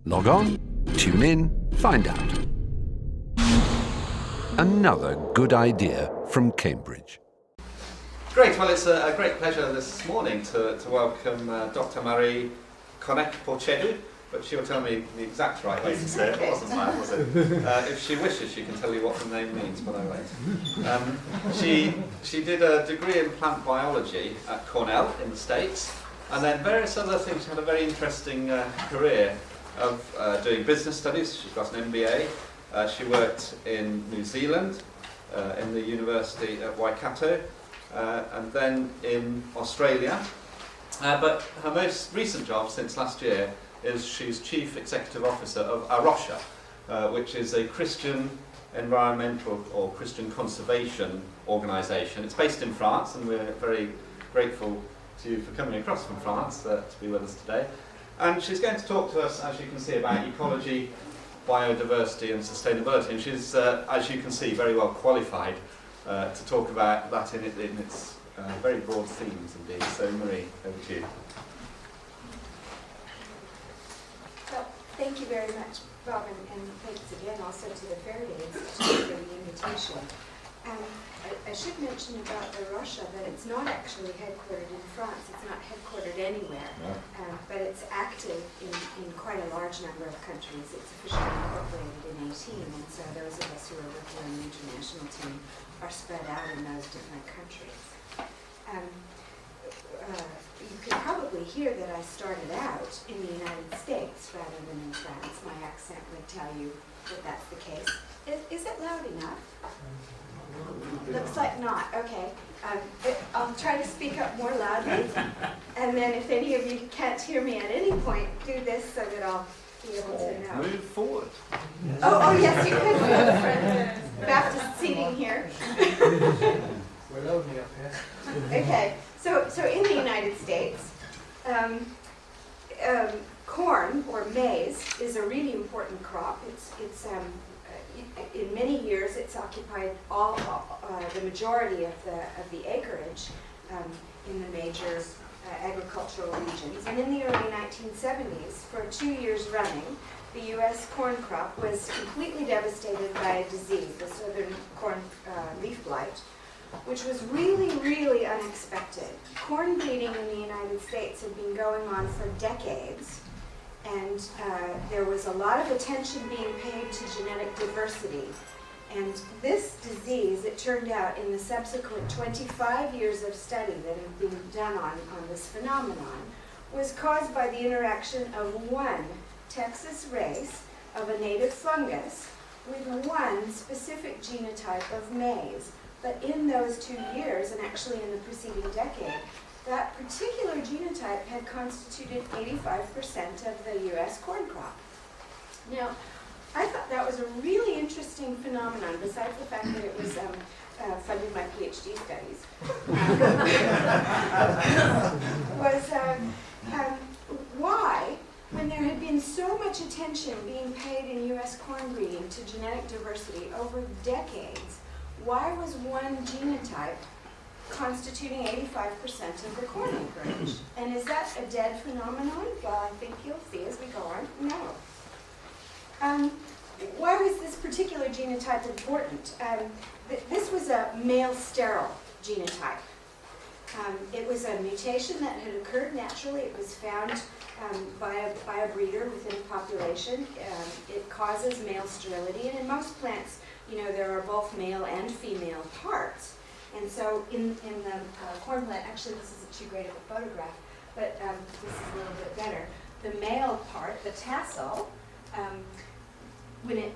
Log on, tune in, find out. Another good idea from Cambridge. Great, well it's a great pleasure this morning to welcome Dr Marie Connett Porceddu, but she'll tell me the exact right way to say it. It wasn't mine, was it? If she wishes, she can tell you what the name means, but I won't. She did a degree in plant biology at Cornell in the States, and then various other things. She had a very interesting career of doing business studies. She's got an MBA. She worked in New Zealand, in the university at Waikato, and then in Australia. But her most recent job since last year is she's Chief Executive Officer of Arosha, which is a Christian environmental or Christian conservation organisation. It's based in France, and we're very grateful to you for coming across from France to be with us today. And she's going to talk to us, as you can see, about ecology, biodiversity and sustainability. And she's, as you can see, very well qualified to talk about that in its very broad themes indeed. So Marie, over to you. Well, thank you very much, Bob, and thanks again also to the Faraday Institute for the invitation. I should mention about Arosha that it's not actually headquartered in France. It's not headquartered anywhere, but it's active in quite a large number of countries. It's officially incorporated in 18, and so those of us who are working on the international team are spread out in those different countries. You can probably hear that I started out in the United States rather than in France. My accent would tell you that that's the case. Is it loud enough? Looks like not. Okay. I'll try to speak up more loudly. And then if any of you can't hear me at any point, do this so that I'll be able to know. Move forward. Oh yes, you could move for Baptist seating here. We're lonely up here. Okay. So in the United States, corn or maize is a really important crop. It's in many years, it's occupied the majority of the acreage in the major agricultural regions. And in the early 1970s, for 2 years running, the U.S. corn crop was completely devastated by a disease, the southern corn leaf blight, which was really, really unexpected. Corn breeding in the United States had been going on for decades. And there was a lot of attention being paid to genetic diversity. And this disease, it turned out in the subsequent 25 years of study that have been done on this phenomenon, was caused by the interaction of one Texas race of a native fungus with one specific genotype of maize. But in those 2 years, and actually in the preceding decade, that particular genotype had constituted 85% of the U.S. corn crop. Now, I thought that was a really interesting phenomenon, besides the fact that it was funded my PhD studies, why, when there had been so much attention being paid in U.S. corn breeding to genetic diversity over decades, why was one genotype constituting 85% of the corn acreage? And is that a dead phenomenon? Well, I think you'll see as we go on. No. Why was this particular genotype important? This was a male sterile genotype. It was a mutation that had occurred naturally. It was found by a breeder within a population. It causes male sterility, and in most plants, you know, there are both male and female parts. And so in the corn plant, actually this isn't too great of a photograph, but this is a little bit better. The male part, the tassel, when it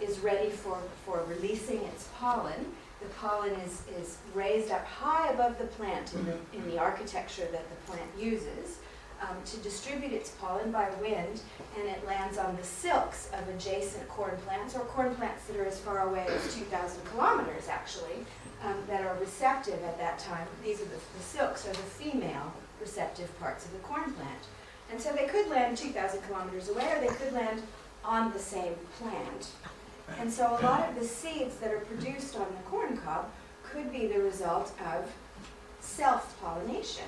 is ready for releasing its pollen, the pollen is raised up high above the plant in the architecture that the plant uses to distribute its pollen by wind, and it lands on the silks of adjacent corn plants, or corn plants that are as far away as 2,000 kilometers actually, that are receptive at that time. These are the silks are the female receptive parts of the corn plant. And so they could land 2,000 kilometers away, or they could land on the same plant. And so a lot of the seeds that are produced on the corn cob could be the result of self-pollination.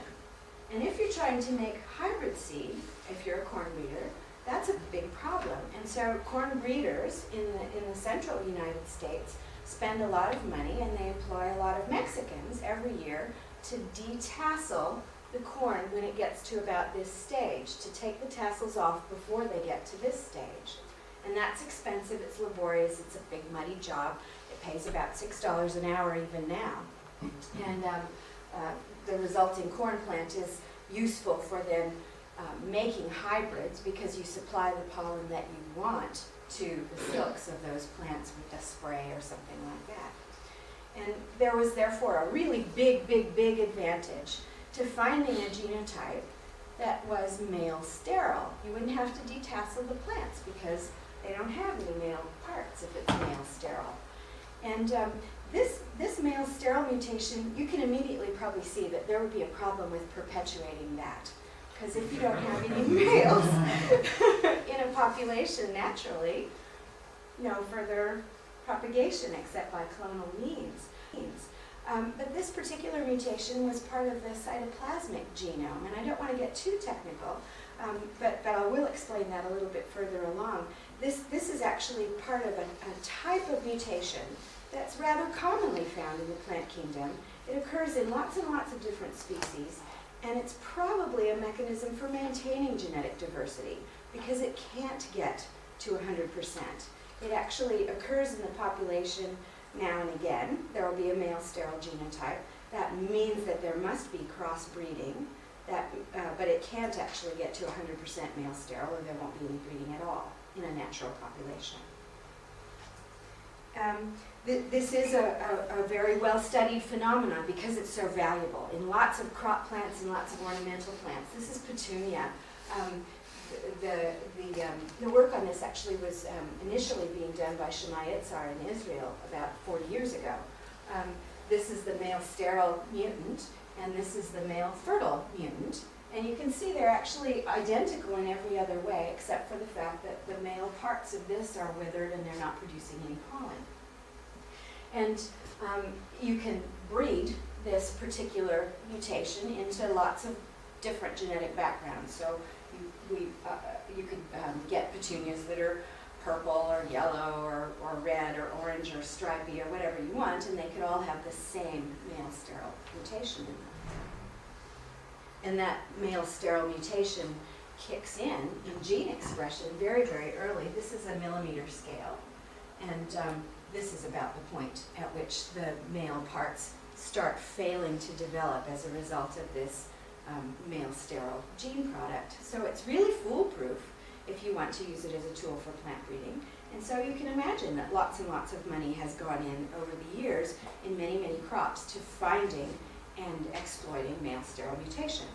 And if you're trying to make hybrid seed, if you're a corn breeder, that's a big problem. And so corn breeders in the central United States spend a lot of money, and they employ a lot of Mexicans every year to detassel the corn when it gets to about this stage, to take the tassels off before they get to this stage. And that's expensive, it's laborious, it's a big muddy job. It pays about $6 an hour even now. And the resulting corn plant is useful for then making hybrids, because you supply the pollen that you want to the silks of those plants with a spray or something like that. And there was therefore a really big advantage to finding a genotype that was male sterile. You wouldn't have to detassel the plants because they don't have any male parts if it's male sterile. And this male sterile mutation, you can immediately probably see that there would be a problem with perpetuating that. Because if you don't have any males in a population naturally, no further propagation except by clonal means. But this particular mutation was part of the cytoplasmic genome, and I don't want to get too technical, but I will explain that a little bit further along. This is actually part of a type of mutation that's rather commonly found in the plant kingdom. It occurs in lots and lots of different species, and it's probably a mechanism for maintaining genetic diversity because it can't get to 100%. It actually occurs in the population now and again. There will be a male sterile genotype. That means that there must be crossbreeding, but it can't actually get to 100% male sterile, or there won't be any breeding at all in a natural population. This is a very well-studied phenomenon because it's so valuable in lots of crop plants and lots of ornamental plants. This is petunia. The work on this actually was initially being done by Shemai Itzar in Israel about 40 years ago. This is the male sterile mutant, and this is the male fertile mutant. And you can see they're actually identical in every other way, except for the fact that the male parts of this are withered and they're not producing any pollen. And you can breed this particular mutation into lots of different genetic backgrounds. So you could get petunias that are purple or yellow or red or orange or stripy or whatever you want, and they could all have the same male sterile mutation in them. And that male sterile mutation kicks in gene expression very, very early. This is a millimeter scale, and this is about the point at which the male parts start failing to develop as a result of this male sterile gene product. So it's really foolproof if you want to use it as a tool for plant breeding. And so you can imagine that lots and lots of money has gone in over the years in many, many crops to finding and exploiting male sterile mutations.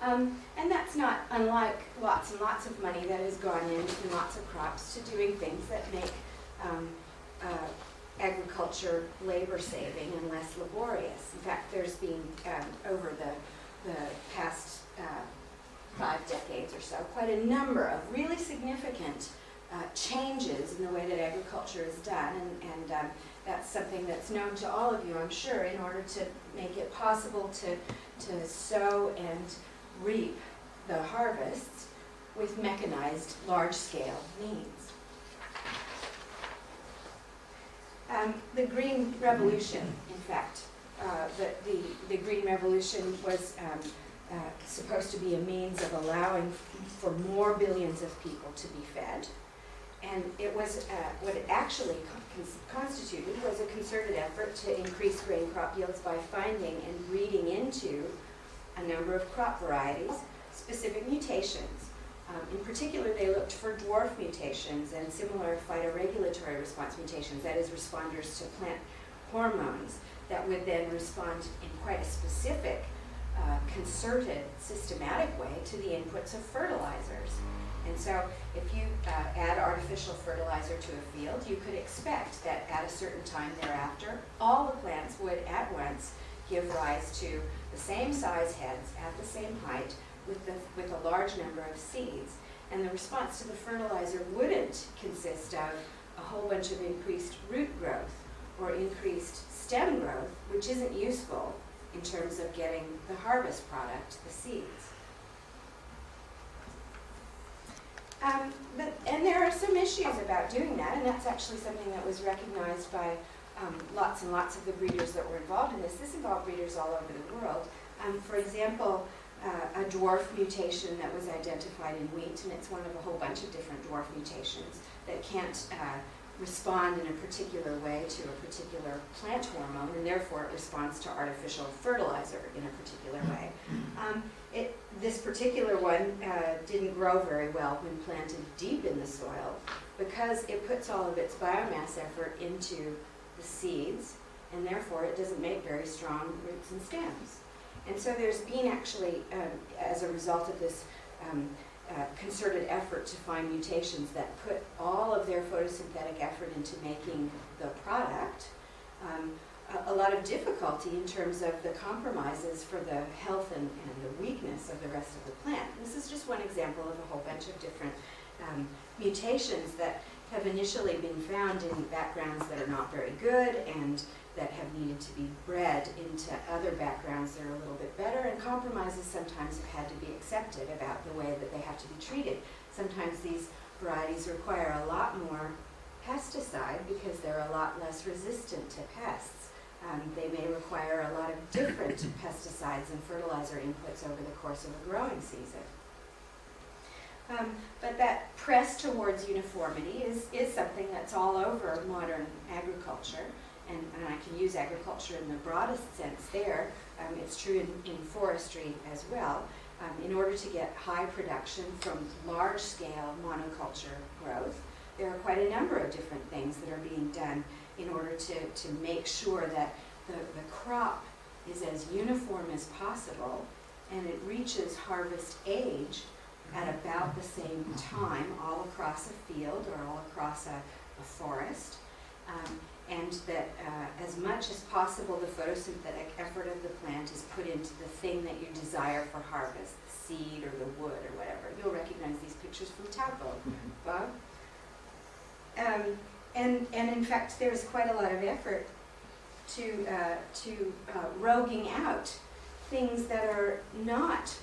And that's not unlike lots and lots of money that has gone in lots of crops to doing things that make agriculture labor-saving and less laborious. In fact, there's been, over the past 5 decades or so, quite a number of really significant changes in the way that agriculture is done, and that's something that's known to all of you, I'm sure, in order to make it possible to sow and reap the harvests with mechanized, large-scale means. The Green Revolution, in fact, the Green Revolution was supposed to be a means of allowing for more billions of people to be fed. And it was, what it actually constituted was a concerted effort to increase grain crop yields by finding and breeding into a number of crop varieties specific mutations. In particular, they looked for dwarf mutations and similar phytoregulatory response mutations, that is, responders to plant hormones that would then respond in quite a specific, concerted, systematic way to the inputs of fertilizers. And so if you add artificial fertilizer to a field, you could expect that at a certain time thereafter, all the plants would at once give rise to the same size heads at the same height with a large number of seeds. And the response to the fertilizer wouldn't consist of a whole bunch of increased root growth or increased stem growth, which isn't useful in terms of getting the harvest product, the seeds. And there are some issues about doing that, and that's actually something that was recognized by lots and lots of the breeders that were involved in this. This involved breeders all over the world. For example, a dwarf mutation that was identified in wheat, and it's one of a whole bunch of different dwarf mutations that can't respond in a particular way to a particular plant hormone, and therefore it responds to artificial fertilizer in a particular way. This particular one didn't grow very well when planted deep in the soil because it puts all of its biomass effort into the seeds, and therefore it doesn't make very strong roots and stems. And so there's been actually, as a result of this concerted effort to find mutations that put all of their photosynthetic effort into making the product, a lot of difficulty in terms of the compromises for the health and the weakness of the rest of the plant. This is just one example of a whole bunch of different mutations that have initially been found in backgrounds that are not very good and that have needed to be bred into other backgrounds that are a little bit better, and compromises sometimes have had to be accepted about the way that they have to be treated. Sometimes these varieties require a lot more pesticide because they're a lot less resistant to pests. They may require a lot of different pesticides and fertilizer inputs over the course of a growing season. But that press towards uniformity is something that's all over modern agriculture, and I can use agriculture in the broadest sense there. It's true in forestry as well. In order to get high production from large-scale monoculture growth, there are quite a number of different things that are being done in order to make sure that the crop is as uniform as possible and it reaches harvest age at about the same time all across a field or all across a forest, and that as much as possible the photosynthetic effort of the plant is put into the thing that you desire for harvest, the seed or the wood or whatever. You'll recognize these pictures from Taupo, Bob. And in fact, there's quite a lot of effort to roguing out things that are not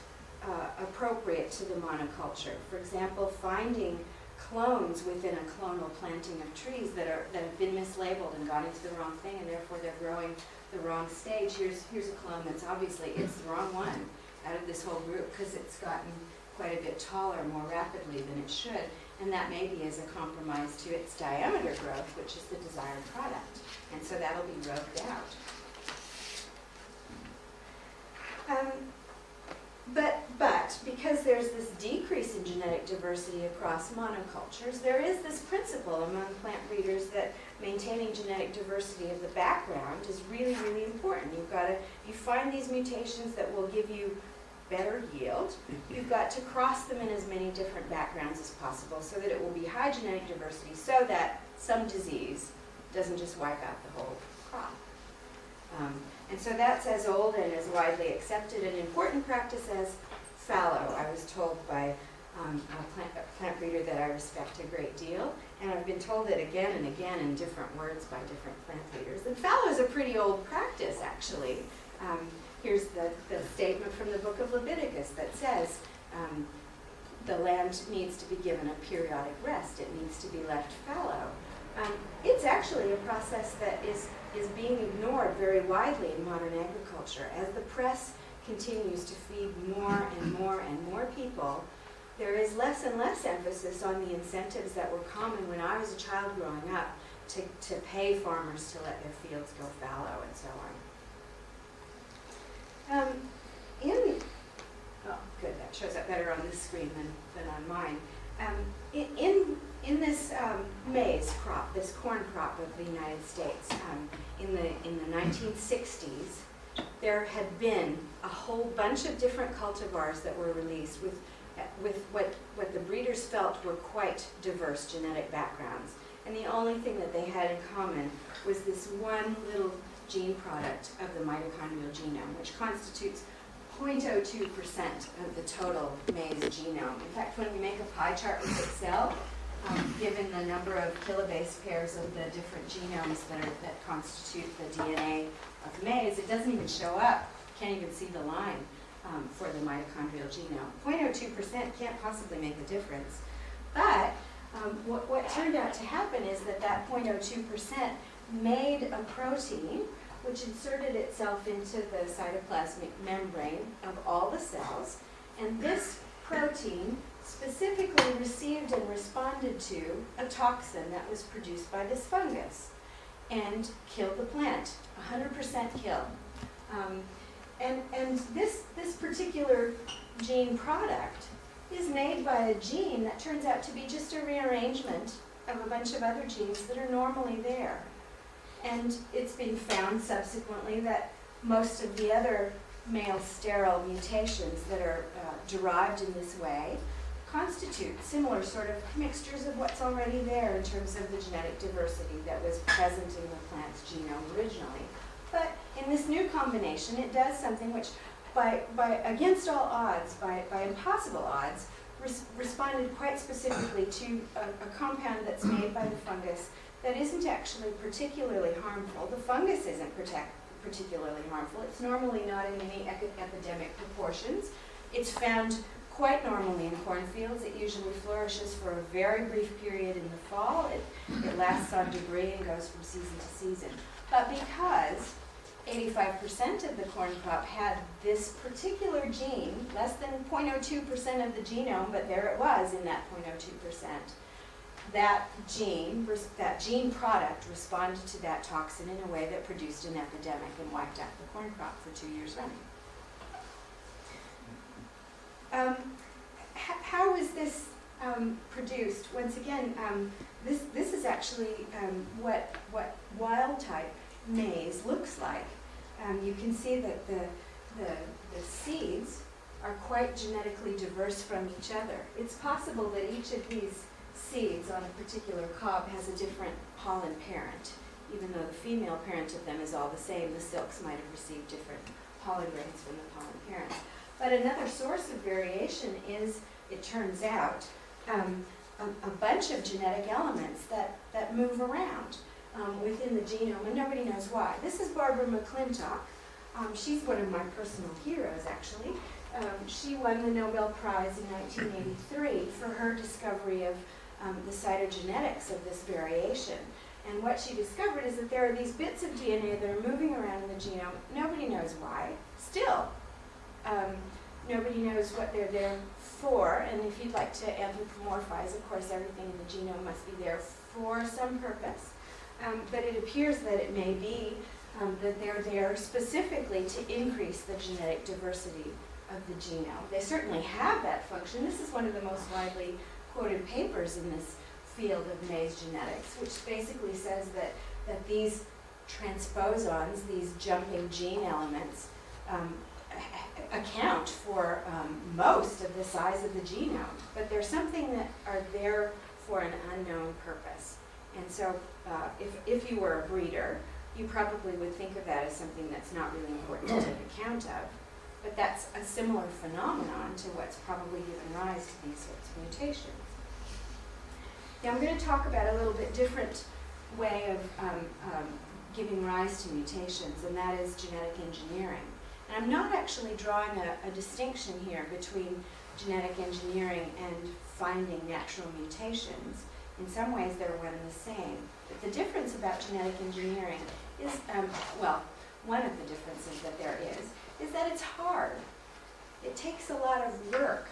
appropriate to the monoculture. For example, finding clones within a clonal planting of trees that have been mislabeled and got into the wrong thing, and therefore they're growing the wrong stage. Here's a clone that's obviously it's the wrong one out of this whole group because it's gotten quite a bit taller more rapidly than it should, and that maybe is a compromise to its diameter growth, which is the desired product, and so that'll be rogued out. But because there's this decrease in genetic diversity across monocultures, there is this principle among plant breeders that maintaining genetic diversity of the background is really, really important. You find these mutations that will give you better yield. You've got to cross them in as many different backgrounds as possible so that it will be high genetic diversity so that some disease doesn't just wipe out the whole crop. And so that's as old and as widely accepted and important practice as fallow. I was told by a plant breeder that I respect a great deal, and I've been told it again and again in different words by different plant breeders. And fallow is a pretty old practice, actually. Here's the statement from the book of Leviticus that says the land needs to be given a periodic rest. It needs to be left fallow. It's actually a process that is being ignored very widely in modern agriculture. As the press continues to feed more and more and more people, there is less and less emphasis on the incentives that were common when I was a child growing up to pay farmers to let their fields go fallow and so on. Good, that shows up better on this screen than on mine. In this maize crop, this corn crop of the United States, in the 1960s, there had been a whole bunch of different cultivars that were released with what the breeders felt were quite diverse genetic backgrounds. And the only thing that they had in common was this one little gene product of the mitochondrial genome, which constitutes 0.02% of the total maize genome. In fact, when we make a pie chart with Excel, given the number of kilobase pairs of the different genomes that constitute the DNA of maize, it doesn't even show up. Can't even see the line for the mitochondrial genome. 0.02% can't possibly make a difference. what turned out to happen is that 0.02% made a protein which inserted itself into the cytoplasmic membrane of all the cells, and this protein specifically received and responded to a toxin that was produced by this fungus and killed the plant, 100% kill. And this particular gene product is made by a gene that turns out to be just a rearrangement of a bunch of other genes that are normally there. And it's been found subsequently that most of the other male sterile mutations that are derived in this way constitute similar sort of mixtures of what's already there in terms of the genetic diversity that was present in the plant's genome originally. But in this new combination, it does something which, by against all odds, by impossible odds, responded quite specifically to a compound that's made by the fungus that isn't actually particularly harmful. The fungus isn't particularly harmful. It's normally not in any epidemic proportions. It's found quite normally in cornfields. It usually flourishes for a very brief period in the fall. It lasts on debris and goes from season to season. But because 85% of the corn crop had this particular gene, less than 0.02% of the genome, but there it was in that 0.02%, that gene product responded to that toxin in a way that produced an epidemic and wiped out the corn crop for 2 years running. How is this produced? Once again, this is actually what wild type maize looks like. You can see that the seeds are quite genetically diverse from each other. It's possible that each of these seeds on a particular cob has a different pollen parent. Even though the female parent of them is all the same, the silks might have received different pollen grains from the pollen parents. But another source of variation is, it turns out, a bunch of genetic elements that move around within the genome, and nobody knows why. This is Barbara McClintock. She's one of my personal heroes, actually. She won the Nobel Prize in 1983 for her discovery of the cytogenetics of this variation. And what she discovered is that there are these bits of DNA that are moving around in the genome. Nobody knows why. Still, nobody knows what they're there for. And if you'd like to anthropomorphize, of course, everything in the genome must be there for some purpose. But it appears that it may be that they're there specifically to increase the genetic diversity of the genome. They certainly have that function. This is one of the most widely quoted papers in this field of maize genetics, which basically says that these transposons, these jumping gene elements, account for most of the size of the genome. But they're something that are there for an unknown purpose. And so if you were a breeder, you probably would think of that as something that's not really important to take account of. But that's a similar phenomenon to what's probably given rise to these sorts of mutations. Now I'm going to talk about a little bit different way of giving rise to mutations, and that is genetic engineering. And I'm not actually drawing a distinction here between genetic engineering and finding natural mutations. In some ways they're one and the same. But the difference about genetic engineering is, well, one of the differences that there is that it's hard. It takes a lot of work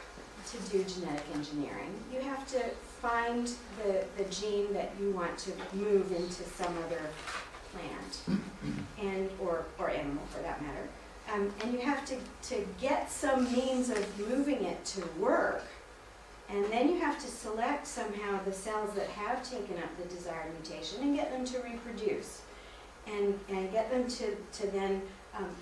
to do genetic engineering. You have to find the gene that you want to move into some other plant, and or animal for that matter. And you have to get some means of moving it to work, and then you have to select somehow the cells that have taken up the desired mutation and get them to reproduce, and get them to then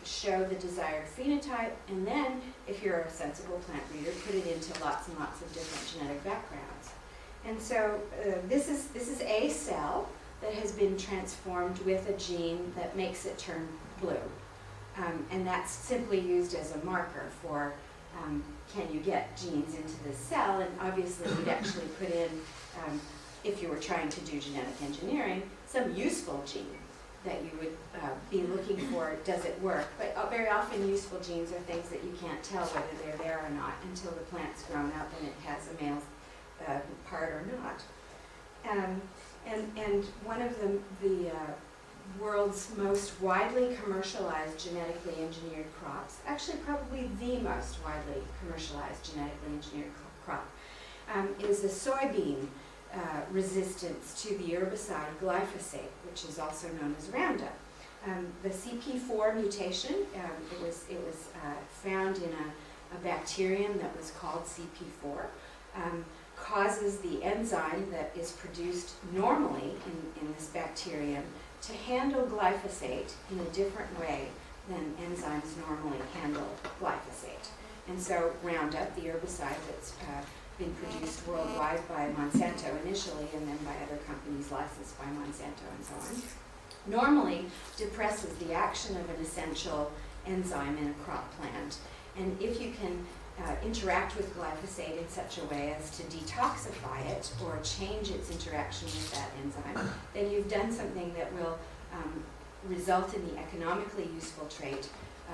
show the desired phenotype, and then, if you're a sensible plant breeder, put it into lots and lots of different genetic backgrounds. And so this is a cell that has been transformed with a gene that makes it turn blue. And that's simply used as a marker for can you get genes into this cell, and obviously you'd actually put in, if you were trying to do genetic engineering, some useful gene that you would be looking for, does it work? But very often useful genes are things that you can't tell whether they're there or not until the plant's grown up and it has a male part or not. And one of the world's most widely commercialized genetically engineered crops, actually probably the most widely commercialized genetically engineered crop, is the soybean resistance to the herbicide glyphosate, which is also known as Roundup. The CP4 mutation, it was found in a bacterium that was called CP4, causes the enzyme that is produced normally in this bacterium to handle glyphosate in a different way than enzymes normally handle glyphosate. And so Roundup, the herbicide that's been produced worldwide by Monsanto initially and then by other companies licensed by Monsanto and so on, normally depresses the action of an essential enzyme in a crop plant. And if you can interact with glyphosate in such a way as to detoxify it or change its interaction with that enzyme, then you've done something that will result in the economically useful trait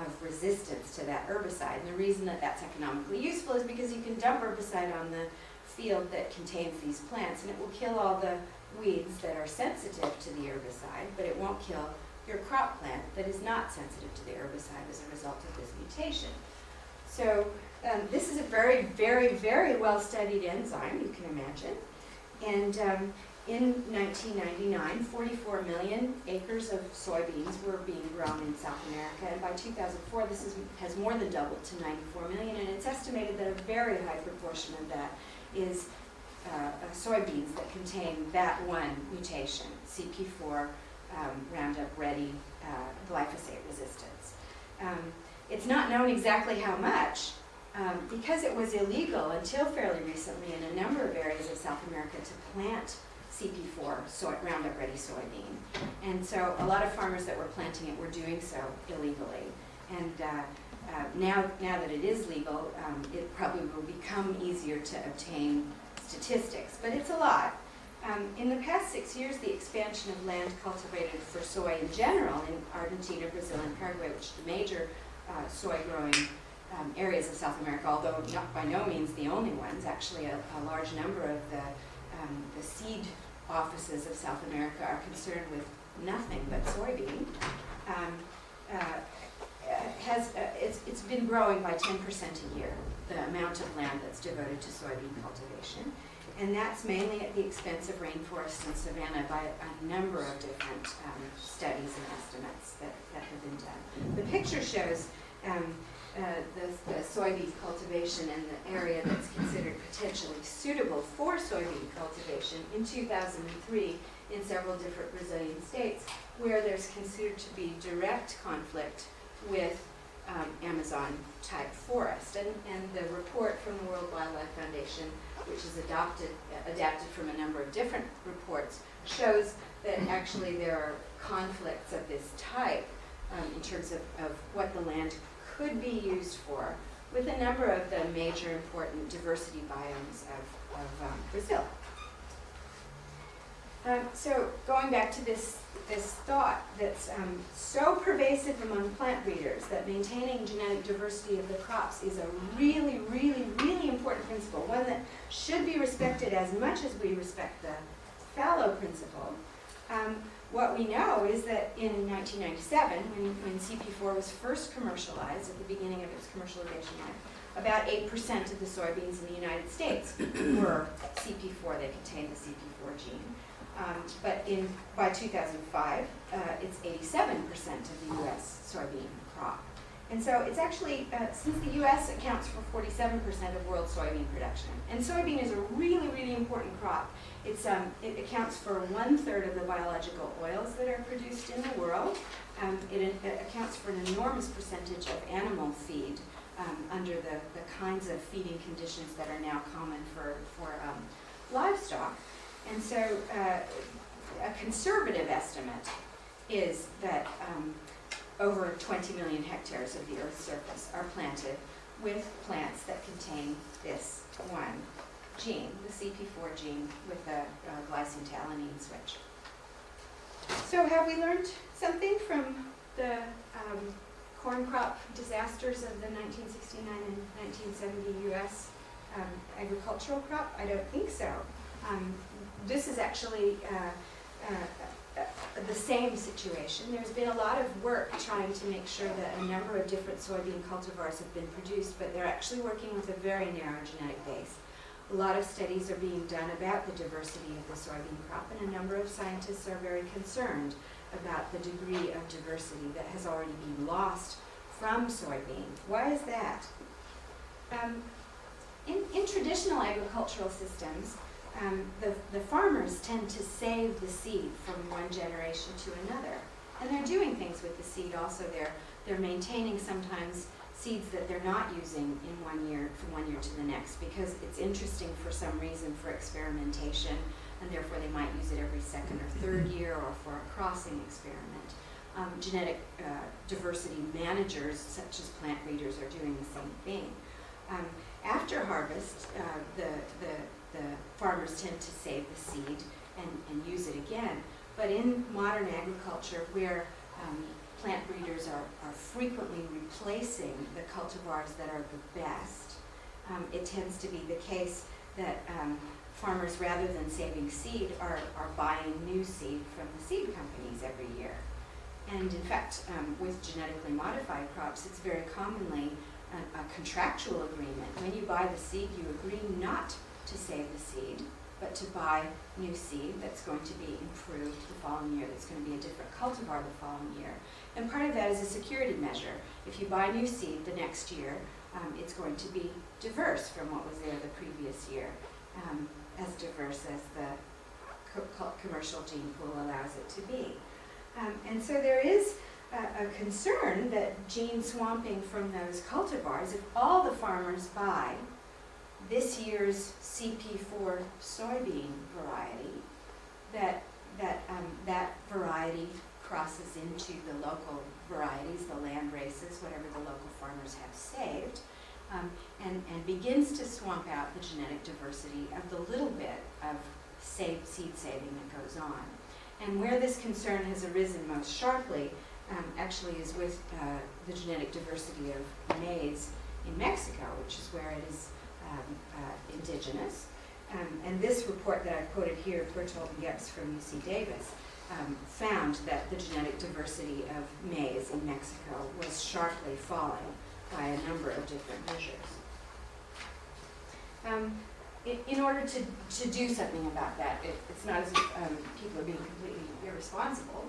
of resistance to that herbicide. And the reason that that's economically useful is because you can dump herbicide on the field that contains these plants and it will kill all the weeds that are sensitive to the herbicide, but it won't kill your crop plant that is not sensitive to the herbicide as a result of this mutation. So this is a very, very, very well-studied enzyme, you can imagine. And in 1999, 44 million acres of soybeans were being grown in South America, and by 2004 this has more than doubled to 94 million, and it's estimated that a very high proportion of that is soybeans that contain that one mutation, CP4 Roundup Ready glyphosate resistance. It's not known exactly how much, because it was illegal until fairly recently in a number of areas of South America to plant CP4 Roundup Ready soybean. And so a lot of farmers that were planting it were doing so illegally. And now that it is legal, it probably will become easier to obtain statistics, but it's a lot. In the past 6 years, the expansion of land cultivated for soy in general in Argentina, Brazil, and Paraguay, which are the major soy growing areas of South America, although not by no means the only ones. Actually, a large number of the seed offices of South America are concerned with nothing but soybean. It's been growing by 10% a year, the amount of land that's devoted to soybean cultivation. And that's mainly at the expense of rainforests and savanna by a number of different studies and estimates that have been done. The picture shows the soybean cultivation in the area that's considered potentially suitable for soybean cultivation in 2003 in several different Brazilian states where there's considered to be direct conflict with Amazon-type forest. And the report from the World Wildlife Foundation, which is adapted from a number of different reports, shows that actually there are conflicts of this type in terms of what the land could be used for with a number of the major important diversity biomes of Brazil. So going back to this thought that's so pervasive among plant breeders that maintaining genetic diversity of the crops is a really, really, really important principle, one that should be respected as much as we respect the fallow principle. What we know is that in 1997, when CP4 was first commercialized at the beginning of its commercialization life, about 8% of the soybeans in the United States were CP4. They contained the CP4 gene. But by 2005, it's 87% of the U.S. soybean crop. And so it's actually, since the U.S. accounts for 47% of world soybean production, and soybean is a really, really important crop. It accounts for 1/3 of the biological oils that are produced in the world. It accounts for an enormous percentage of animal feed under the kinds of feeding conditions that are now common for livestock. And so a conservative estimate is that over 20 million hectares of the Earth's surface are planted with plants that contain this one gene, the CP4 gene with a glycine to alanine switch. So have we learned something from the corn crop disasters of the 1969 and 1970 U.S. Agricultural crop? I don't think so. this is actually the same situation. There's been a lot of work trying to make sure that a number of different soybean cultivars have been produced, but they're actually working with a very narrow genetic base. A lot of studies are being done about the diversity of the soybean crop, and a number of scientists are very concerned about the degree of diversity that has already been lost from soybean. Why is that? In traditional agricultural systems, the farmers tend to save the seed from one generation to another. And they're doing things with the seed also. They're maintaining sometimes seeds that they're not using in 1 year, from 1 year to the next, because it's interesting for some reason for experimentation, and therefore they might use it every second or third year or for a crossing experiment. Genetic diversity managers, such as plant breeders, are doing the same thing. After harvest, the farmers tend to save the seed and use it again. But in modern agriculture, where plant breeders are frequently replacing the cultivars that are the best, it tends to be the case that farmers, rather than saving seed, are buying new seed from the seed companies every year. And in fact, with genetically modified crops, it's very commonly a contractual agreement. When you buy the seed, you agree not to save the seed, but to buy new seed that's going to be improved the following year, that's going to be a different cultivar the following year. And part of that is a security measure. If you buy new seed the next year, it's going to be diverse from what was there the previous year, as diverse as the commercial gene pool allows it to be. And so there is a concern that gene swamping from those cultivars, if all the farmers buy this year's CP4 soybean variety, that variety crosses into the local varieties, the land races, whatever the local farmers have saved, and begins to swamp out the genetic diversity of the little bit of seed saving that goes on. And where this concern has arisen most sharply actually is with the genetic diversity of maize in Mexico, which is where it is indigenous. And this report that I quoted here, Bertolt and Goetz from UC Davis, found that the genetic diversity of maize in Mexico was sharply falling by a number of different measures. In order to do something about that, it's not as if people are being completely irresponsible.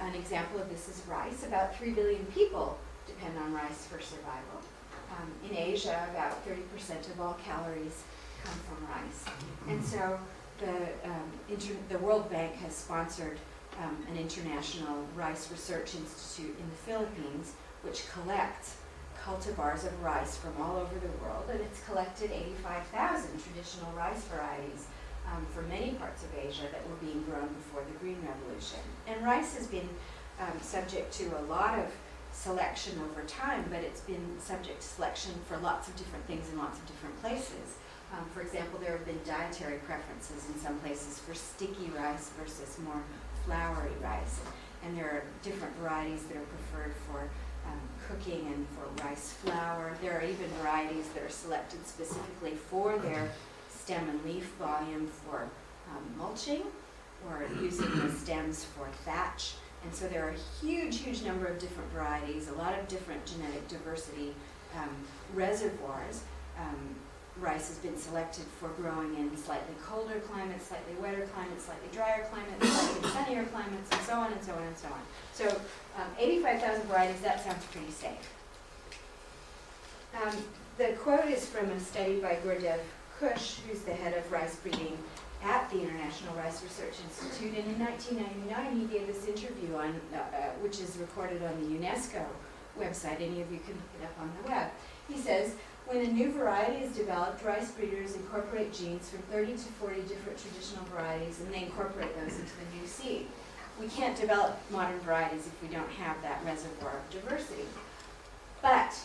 An example of this is rice. About 3 billion people depend on rice for survival. In Asia, about 30% of all calories come from rice. And so the World Bank has sponsored an international rice research institute in the Philippines, which collects cultivars of rice from all over the world, and it's collected 85,000 traditional rice varieties from many parts of Asia that were being grown before the Green Revolution. And rice has been subject to a lot of selection over time, but it's been subject to selection for lots of different things in lots of different places. For example, there have been dietary preferences in some places for sticky rice versus more floury rice. And there are different varieties that are preferred for cooking and for rice flour. There are even varieties that are selected specifically for their stem and leaf volume for mulching, or using the stems for thatch. And so there are a huge, huge number of different varieties, a lot of different genetic diversity reservoirs. Rice has been selected for growing in slightly colder climates, slightly wetter climates, slightly drier climates, slightly sunnier climates, and so on and so on and so on. So 85,000 varieties, that sounds pretty safe. The quote is from a study by Gurdev Kush, who's the head of rice breeding at the International Rice Research Institute, and in 1999 he gave this interview on, which is recorded on the UNESCO website. Any of you can look it up on the web. He says, when a new variety is developed, rice breeders incorporate genes from 30 to 40 different traditional varieties, and they incorporate those into the new seed. We can't develop modern varieties if we don't have that reservoir of diversity. But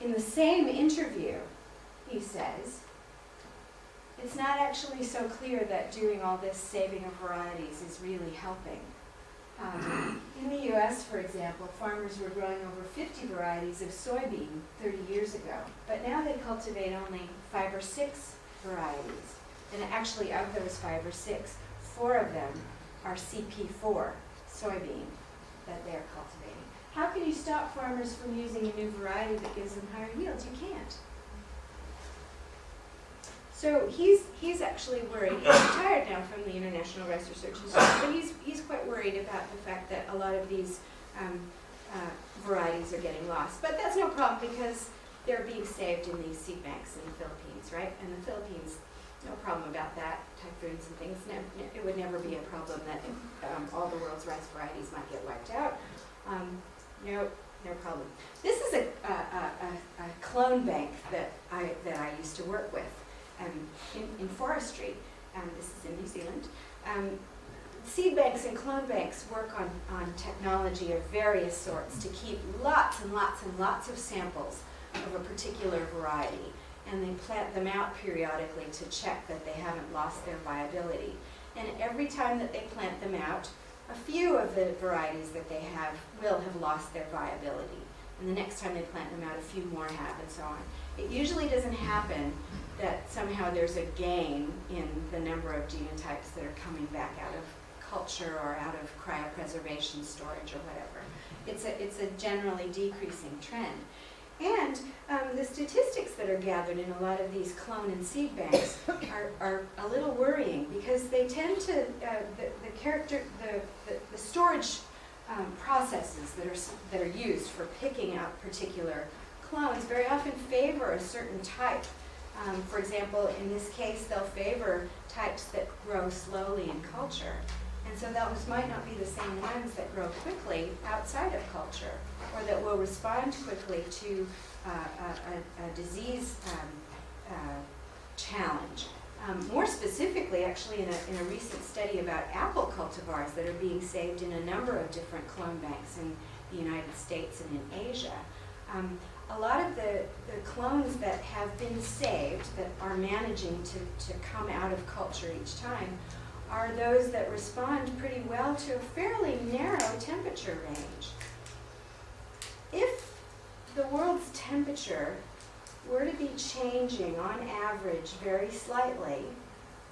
in the same interview, he says, it's not actually so clear that doing all this saving of varieties is really helping. In the US, for example, farmers were growing over 50 varieties of soybean 30 years ago, but now they cultivate only 5 or 6 varieties. And actually, of those 5 or 6, 4 of them are CP4 soybean that they're cultivating. How can you stop farmers from using a new variety that gives them higher yields? You can't. So he's actually worried. He's retired now from the International Rice Research Institute, but he's quite worried about the fact that a lot of these varieties are getting lost. But that's no problem because they're being saved in these seed banks in the Philippines, right? And the Philippines, no problem about that. Typhoons and things, it would never be a problem that all the world's rice varieties might get wiped out. No problem. This is a clone bank that I used to work with in forestry. This is in New Zealand. Seed banks and clone banks work on technology of various sorts to keep lots and lots and lots of samples of a particular variety. And they plant them out periodically to check that they haven't lost their viability. And every time that they plant them out, a few of the varieties that they have will have lost their viability. And the next time they plant them out, a few more have, and so on. It usually doesn't happen that somehow there's a gain in the number of genotypes that are coming back out of culture or out of cryopreservation storage or whatever. It's a generally decreasing trend. And the statistics that are gathered in a lot of these clone and seed banks are a little worrying because they tend to, the storage processes that are used for picking out particular clones very often favor a certain type. For example, in this case, they'll favor types that grow slowly in culture. And so those might not be the same ones that grow quickly outside of culture, or that will respond quickly to a disease challenge. More specifically, actually, in a recent study about apple cultivars that are being saved in a number of different clone banks in the United States and in Asia, a lot of the clones that have been saved that are managing to come out of culture each time are those that respond pretty well to a fairly narrow temperature range. If the world's temperature were to be changing on average very slightly,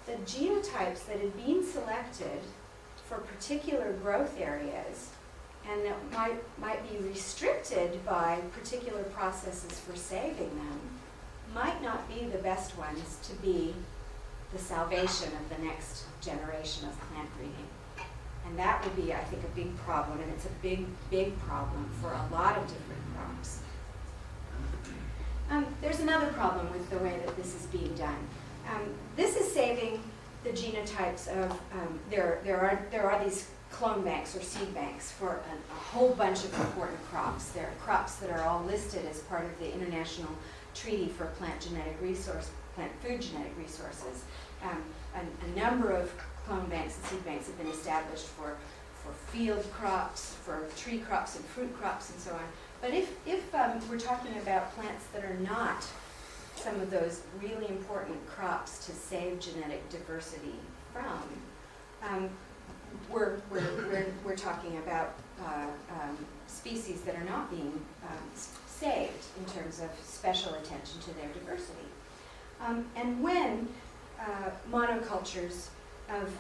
the genotypes that had been selected for particular growth areas and that might be restricted by particular processes for saving them might not be the best ones to be the salvation of the next generation of plant breeding. And that would be, I think, a big problem, and it's a big, big problem for a lot of different crops. There's another problem with the way that this is being done. This is saving the genotypes of, there are these clone banks or seed banks for a whole bunch of important crops. There are crops that are all listed as part of the International Treaty for Plant Food Genetic Resources. A number of clone banks and seed banks have been established for field crops, for tree crops and fruit crops and so on. But if we're talking about plants that are not some of those really important crops to save genetic diversity from, we're talking about species that are not being saved in terms of special attention to their diversity. And when monocultures of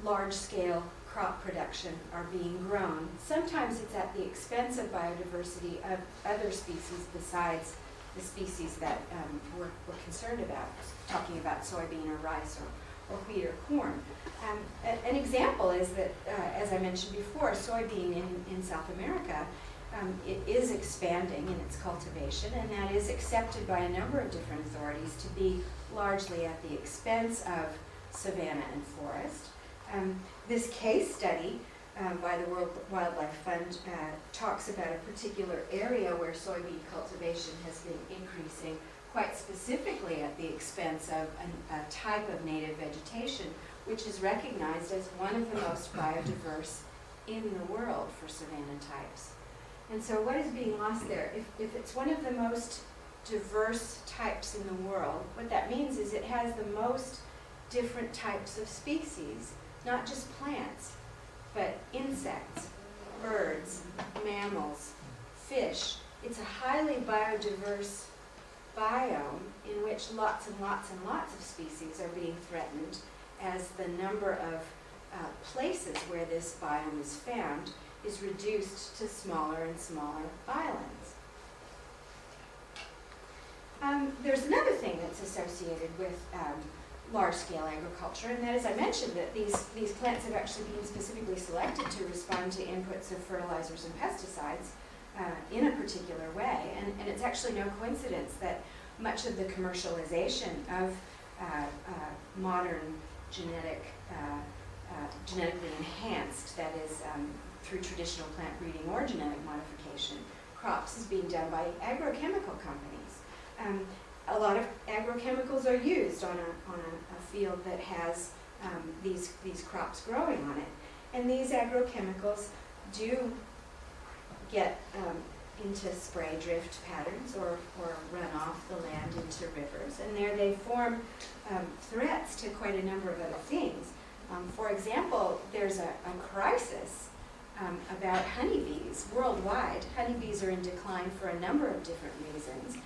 large-scale crop production are being grown, sometimes it's at the expense of biodiversity of other species besides the species that we're concerned about, talking about soybean or rice or wheat or corn. An example is that, as I mentioned before, soybean in South America, it is expanding in its cultivation, and that is accepted by a number of different authorities to be largely at the expense of savanna and forest. This case study by the World Wildlife Fund talks about a particular area where soybean cultivation has been increasing, quite specifically at the expense of a type of native vegetation, which is recognized as one of the most biodiverse in the world for savanna types. And so what is being lost there? If it's one of the most diverse types in the world, what that means is it has the most different types of species, not just plants, but insects, birds, mammals, fish. It's a highly biodiverse biome in which lots and lots and lots of species are being threatened as the number of places where this biome is found is reduced to smaller and smaller islands. There's another thing that's associated with large-scale agriculture, and that is, I mentioned that these plants have actually been specifically selected to respond to inputs of fertilizers and pesticides in a particular way, and it's actually no coincidence that much of the commercialization of modern genetically enhanced, that is through traditional plant breeding or genetic modification, crops is being done by agrochemical companies. A lot of agrochemicals are used on a field that has these crops growing on it. And these agrochemicals do get into spray drift patterns or run off the land into rivers. And there they form threats to quite a number of other things. For example, there's a crisis about honeybees worldwide. Honeybees are in decline for a number of different reasons.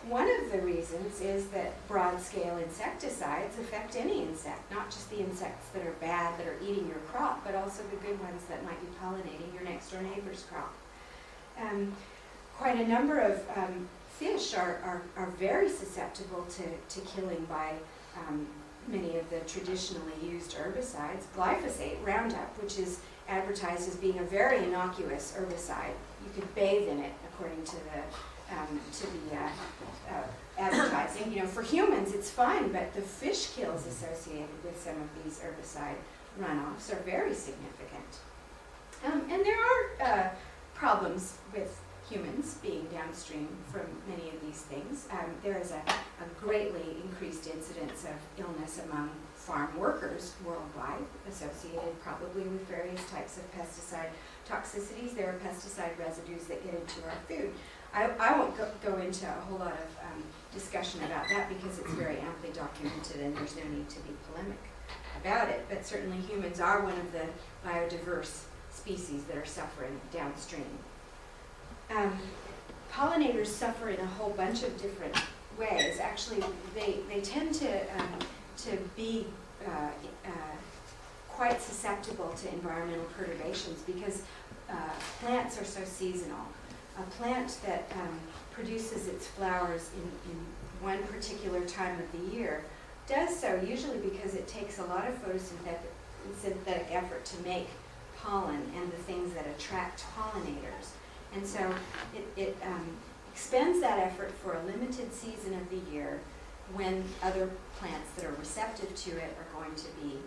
One of the reasons is that broad-scale insecticides affect any insect, not just the insects that are bad, that are eating your crop, but also the good ones that might be pollinating your next-door neighbor's crop. Quite a number of fish are very susceptible to killing by many of the traditionally used herbicides. Glyphosate, Roundup, which is advertised as being a very innocuous herbicide. You could bathe in it, according to the advertising. You know, for humans it's fine, but the fish kills associated with some of these herbicide runoffs are very significant. And there are problems with humans being downstream from many of these things. There is a greatly increased incidence of illness among farm workers worldwide, associated probably with various types of pesticide toxicities. There are pesticide residues that get into our food. I won't go into a whole lot of discussion about that because it's very amply documented and there's no need to be polemic about it. But certainly humans are one of the biodiverse species that are suffering downstream. Pollinators suffer in a whole bunch of different ways. Actually, they tend to be quite susceptible to environmental perturbations because plants are so seasonal. A plant that produces its flowers in one particular time of the year does so usually because it takes a lot of photosynthetic effort to make pollen and the things that attract pollinators. And so it expends that effort for a limited season of the year when other plants that are receptive to it are going to be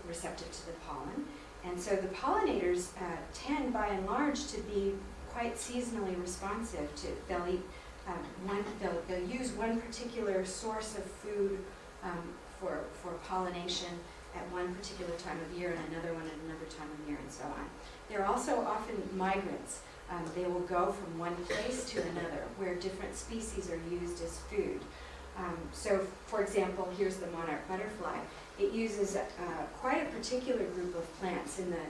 receptive to the pollen. And so the pollinators tend, by and large, to be quite seasonally responsive to. They'll eat they'll use one particular source of food for pollination at one particular time of year and another one at another time of year, and so on. They're also often migrants. They will go from one place to another where different species are used as food. So, for example, here's the monarch butterfly. It uses quite a particular group of plants in the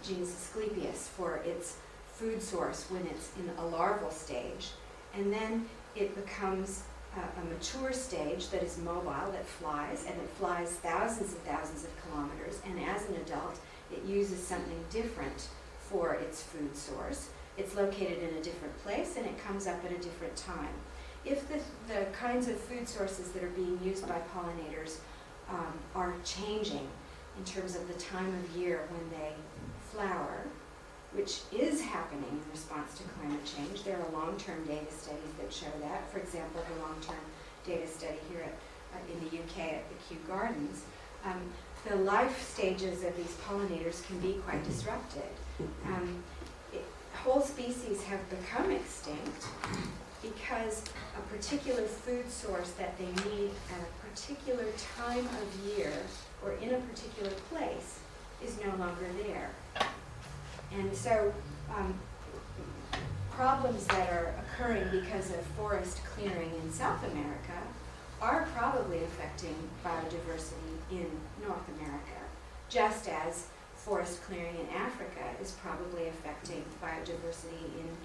genus Asclepias for its food source when it's in a larval stage. And then it becomes a mature stage that is mobile, that flies, and it flies thousands and thousands of kilometers. And as an adult, it uses something different for its food source. It's located in a different place, and it comes up at a different time. If the kinds of food sources that are being used by pollinators are changing in terms of the time of year when they flower, which is happening in response to climate change. There are long-term data studies that show that. For example, the long-term data study here in the UK at the Kew Gardens. The life stages of these pollinators can be quite disrupted. Whole species have become extinct because a particular food source that they need at a particular time of year or in a particular place is no longer there. And so problems that are occurring because of forest clearing in South America are probably affecting biodiversity in North America, just as forest clearing in Africa is probably affecting biodiversity in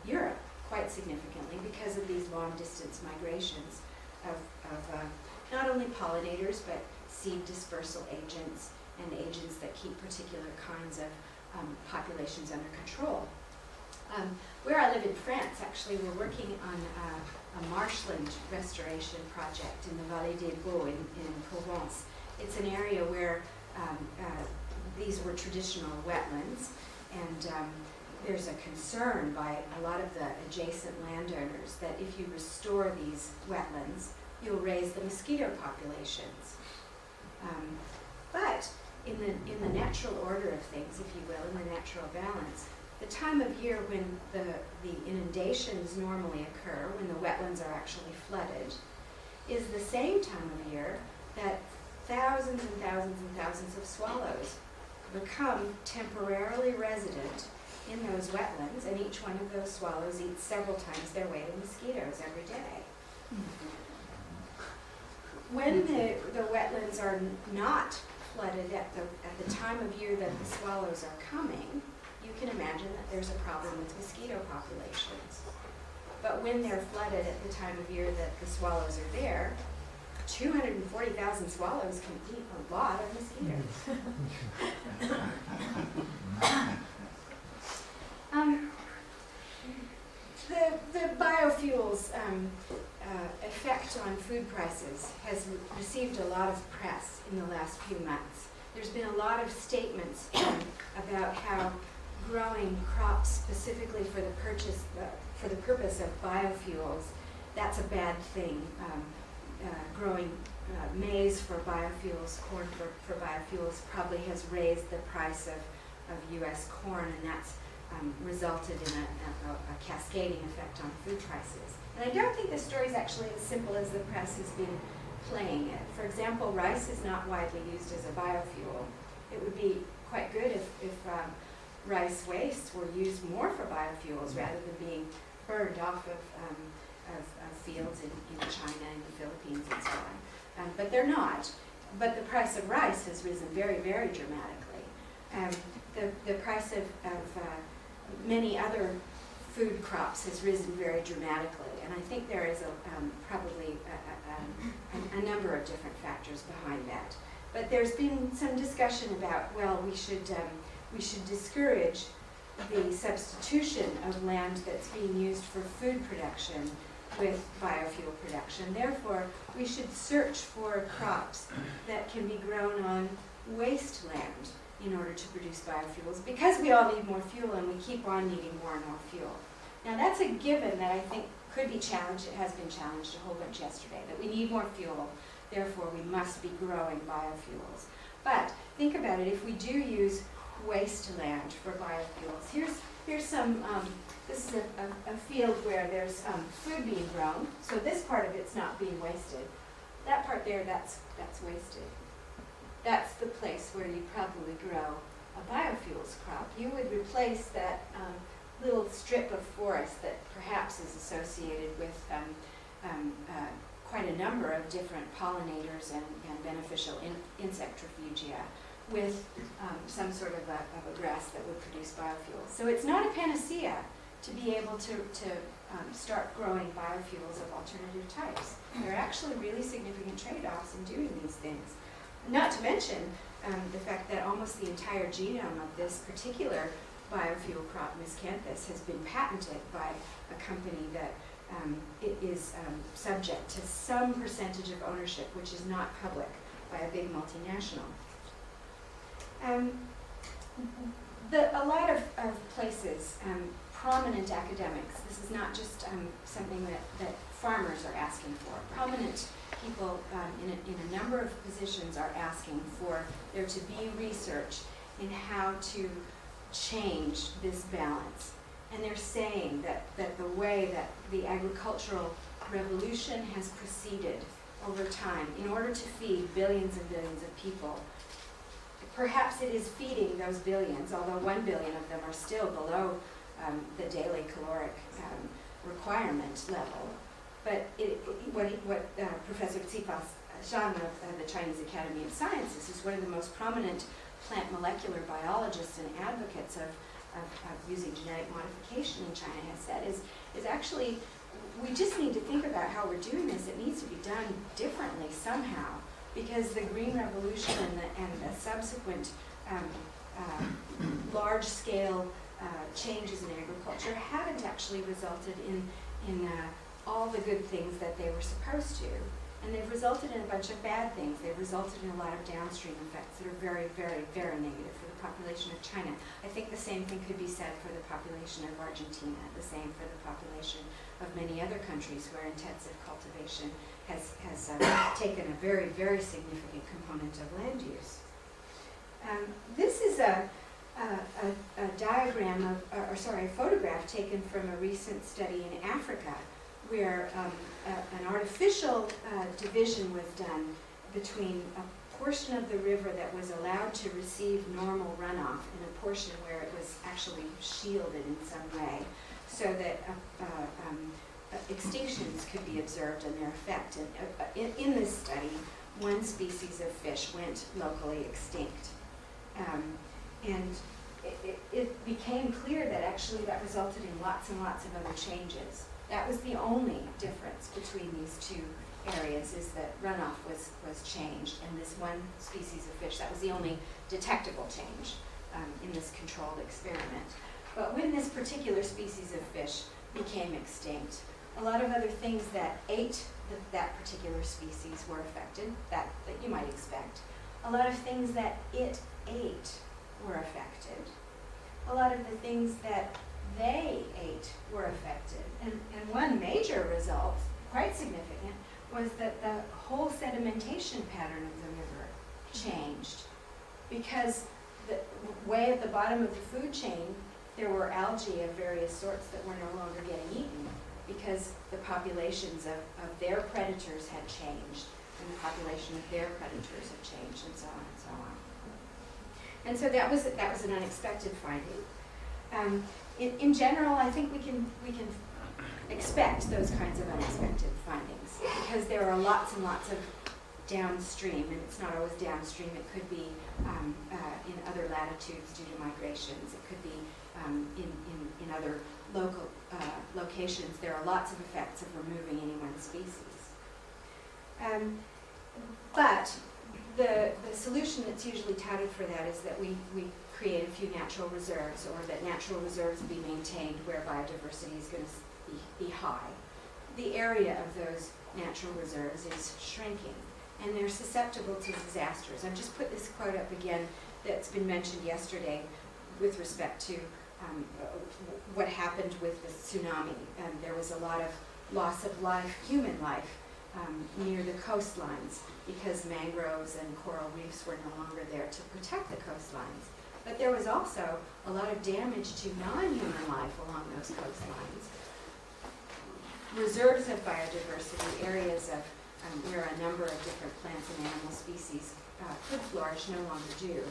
Europe quite significantly because of these long-distance migrations of not only pollinators, but seed dispersal agents and agents that keep particular kinds of populations under control. Where I live in France, actually, we're working on a marshland restoration project in the Vallée des Beaux in Provence. It's an area where these were traditional wetlands, and there's a concern by a lot of the adjacent landowners that if you restore these wetlands, you'll raise the mosquito populations. But in the natural order of things, if you will, in the natural balance, the time of year when the inundations normally occur, when the wetlands are actually flooded, is the same time of year that thousands and thousands and thousands of swallows become temporarily resident in those wetlands, and each one of those swallows eats several times their weight of mosquitoes every day. When the wetlands are not flooded at the time of year that the swallows are coming, you can imagine that there's a problem with mosquito populations. But when they're flooded at the time of year that the swallows are there, 240,000 swallows can eat a lot of mosquitoes. The biofuels effect on food prices has received a lot of press in the last few months. There's been a lot of statements about how growing crops specifically for the purpose of biofuels, that's a bad thing. Growing maize for biofuels, corn for biofuels probably has raised the price of U.S. corn, and that's resulted in a cascading effect on food prices. And I don't think the story is actually as simple as the press has been playing it. For example, rice is not widely used as a biofuel. It would be quite good if rice wastes were used more for biofuels rather than being burned off of fields in China and the Philippines and so on. But they're not. But the price of rice has risen very, very dramatically. The price of many other food crops has risen very dramatically, and I think there is probably a number of different factors behind that. But there's been some discussion about, well, we should discourage the substitution of land that's being used for food production with biofuel production. Therefore, we should search for crops that can be grown on wasteland in order to produce biofuels, because we all need more fuel and we keep on needing more and more fuel. Now that's a given that I think could be challenged. It has been challenged a whole bunch yesterday, that we need more fuel, therefore we must be growing biofuels. But think about it, if we do use wasteland for biofuels, here's some, this is a field where there's food being grown, so this part of it's not being wasted. That part there, that's wasted. That's the place where you probably grow a biofuels crop. You would replace that little strip of forest that perhaps is associated with quite a number of different pollinators and beneficial insect refugia with some sort of a grass that would produce biofuels. So it's not a panacea to be able to start growing biofuels of alternative types. There are actually really significant trade-offs in doing these things. Not to mention the fact that almost the entire genome of this particular biofuel crop, miscanthus, has been patented by a company that it is subject to some percentage of ownership, which is not public, by a big multinational. A lot of places, prominent academics, this is not just something that farmers are asking for. Prominent people in a number of positions are asking for there to be research in how to change this balance. And they're saying that the way that the agricultural revolution has proceeded over time in order to feed billions and billions of people, perhaps it is feeding those billions, although 1 billion of them are still below the daily caloric requirement level. But what Professor Zhifang Zhang of the Chinese Academy of Sciences, is one of the most prominent plant molecular biologists and advocates of using genetic modification in China has said is actually, we just need to think about how we're doing this. It needs to be done differently somehow, because the Green Revolution and the subsequent large-scale changes in agriculture haven't actually resulted in all the good things that they were supposed to. And they've resulted in a bunch of bad things. They've resulted in a lot of downstream effects that are very, very, very negative for the population of China. I think the same thing could be said for the population of Argentina, the same for the population of many other countries where intensive cultivation has taken a very, very significant component of land use. This is a diagram of, a photograph taken from a recent study in Africa, where an artificial division was done between a portion of the river that was allowed to receive normal runoff and a portion where it was actually shielded in some way, so that extinctions could be observed and their effect. And in this study, one species of fish went locally extinct. And it became clear that actually that resulted in lots and lots of other changes. That was the only difference between these two areas, is that runoff was changed, and this one species of fish, that was the only detectable change in this controlled experiment. But when this particular species of fish became extinct, a lot of other things that ate that particular species were affected, that you might expect. A lot of things that it ate were affected. A lot of the things that they ate were affected. And one major result, quite significant, was that the whole sedimentation pattern of the river changed. Because way at the bottom of the food chain, there were algae of various sorts that were no longer getting eaten, because the populations of their predators had changed, and the population of their predators had changed, and so on and so on. And so that was an unexpected finding. In general, I think we can expect those kinds of unexpected findings, because there are lots and lots of downstream, and it's not always downstream. It could be in other latitudes due to migrations. It could be in other local locations. There are lots of effects of removing any one species. But the solution that's usually touted for that is that we create a few natural reserves, or that natural reserves be maintained where biodiversity is going to be high. The area of those natural reserves is shrinking, and they're susceptible to disasters. I've just put this quote up again that's been mentioned yesterday with respect to what happened with the tsunami. There was a lot of loss of life, human life, near the coastlines, because mangroves and coral reefs were no longer there to protect the coastlines. But there was also a lot of damage to non-human life along those coastlines. Reserves of biodiversity, areas of where a number of different plants and animal species could flourish, no longer do.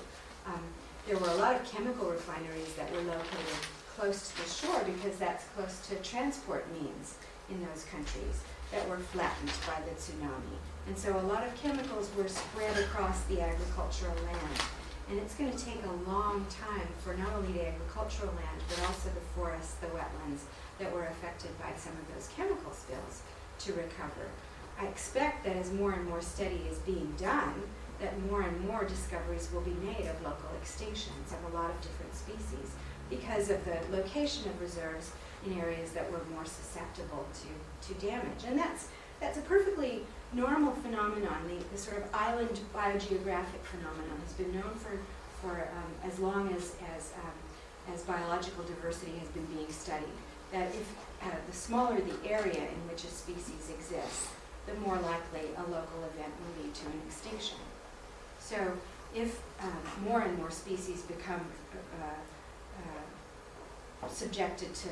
There were a lot of chemical refineries that were located close to the shore, because that's close to transport means in those countries that were flattened by the tsunami. And so a lot of chemicals were spread across the agricultural land. And it's going to take a long time for not only the agricultural land, but also the forests, the wetlands that were affected by some of those chemical spills to recover. I expect that as more and more study is being done, that more and more discoveries will be made of local extinctions of a lot of different species, because of the location of reserves in areas that were more susceptible to damage. And that's a perfectly normal phenomenon. The sort of island biogeographic phenomenon has been known for as long as biological diversity has been being studied. That if the smaller the area in which a species exists, the more likely a local event will lead to an extinction. So if more and more species become subjected to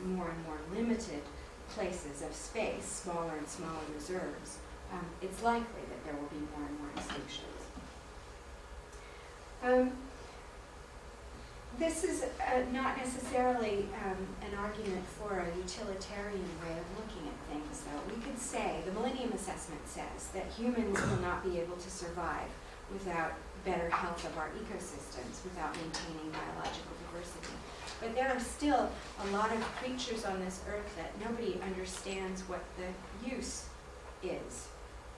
more and more limited places of space, smaller and smaller reserves, it's likely that there will be more and more extinctions. This is not necessarily an argument for a utilitarian way of looking at things, though. We could say, the Millennium Assessment says, that humans will not be able to survive without better health of our ecosystems, without maintaining biological diversity. But there are still a lot of creatures on this earth that nobody understands what the use is.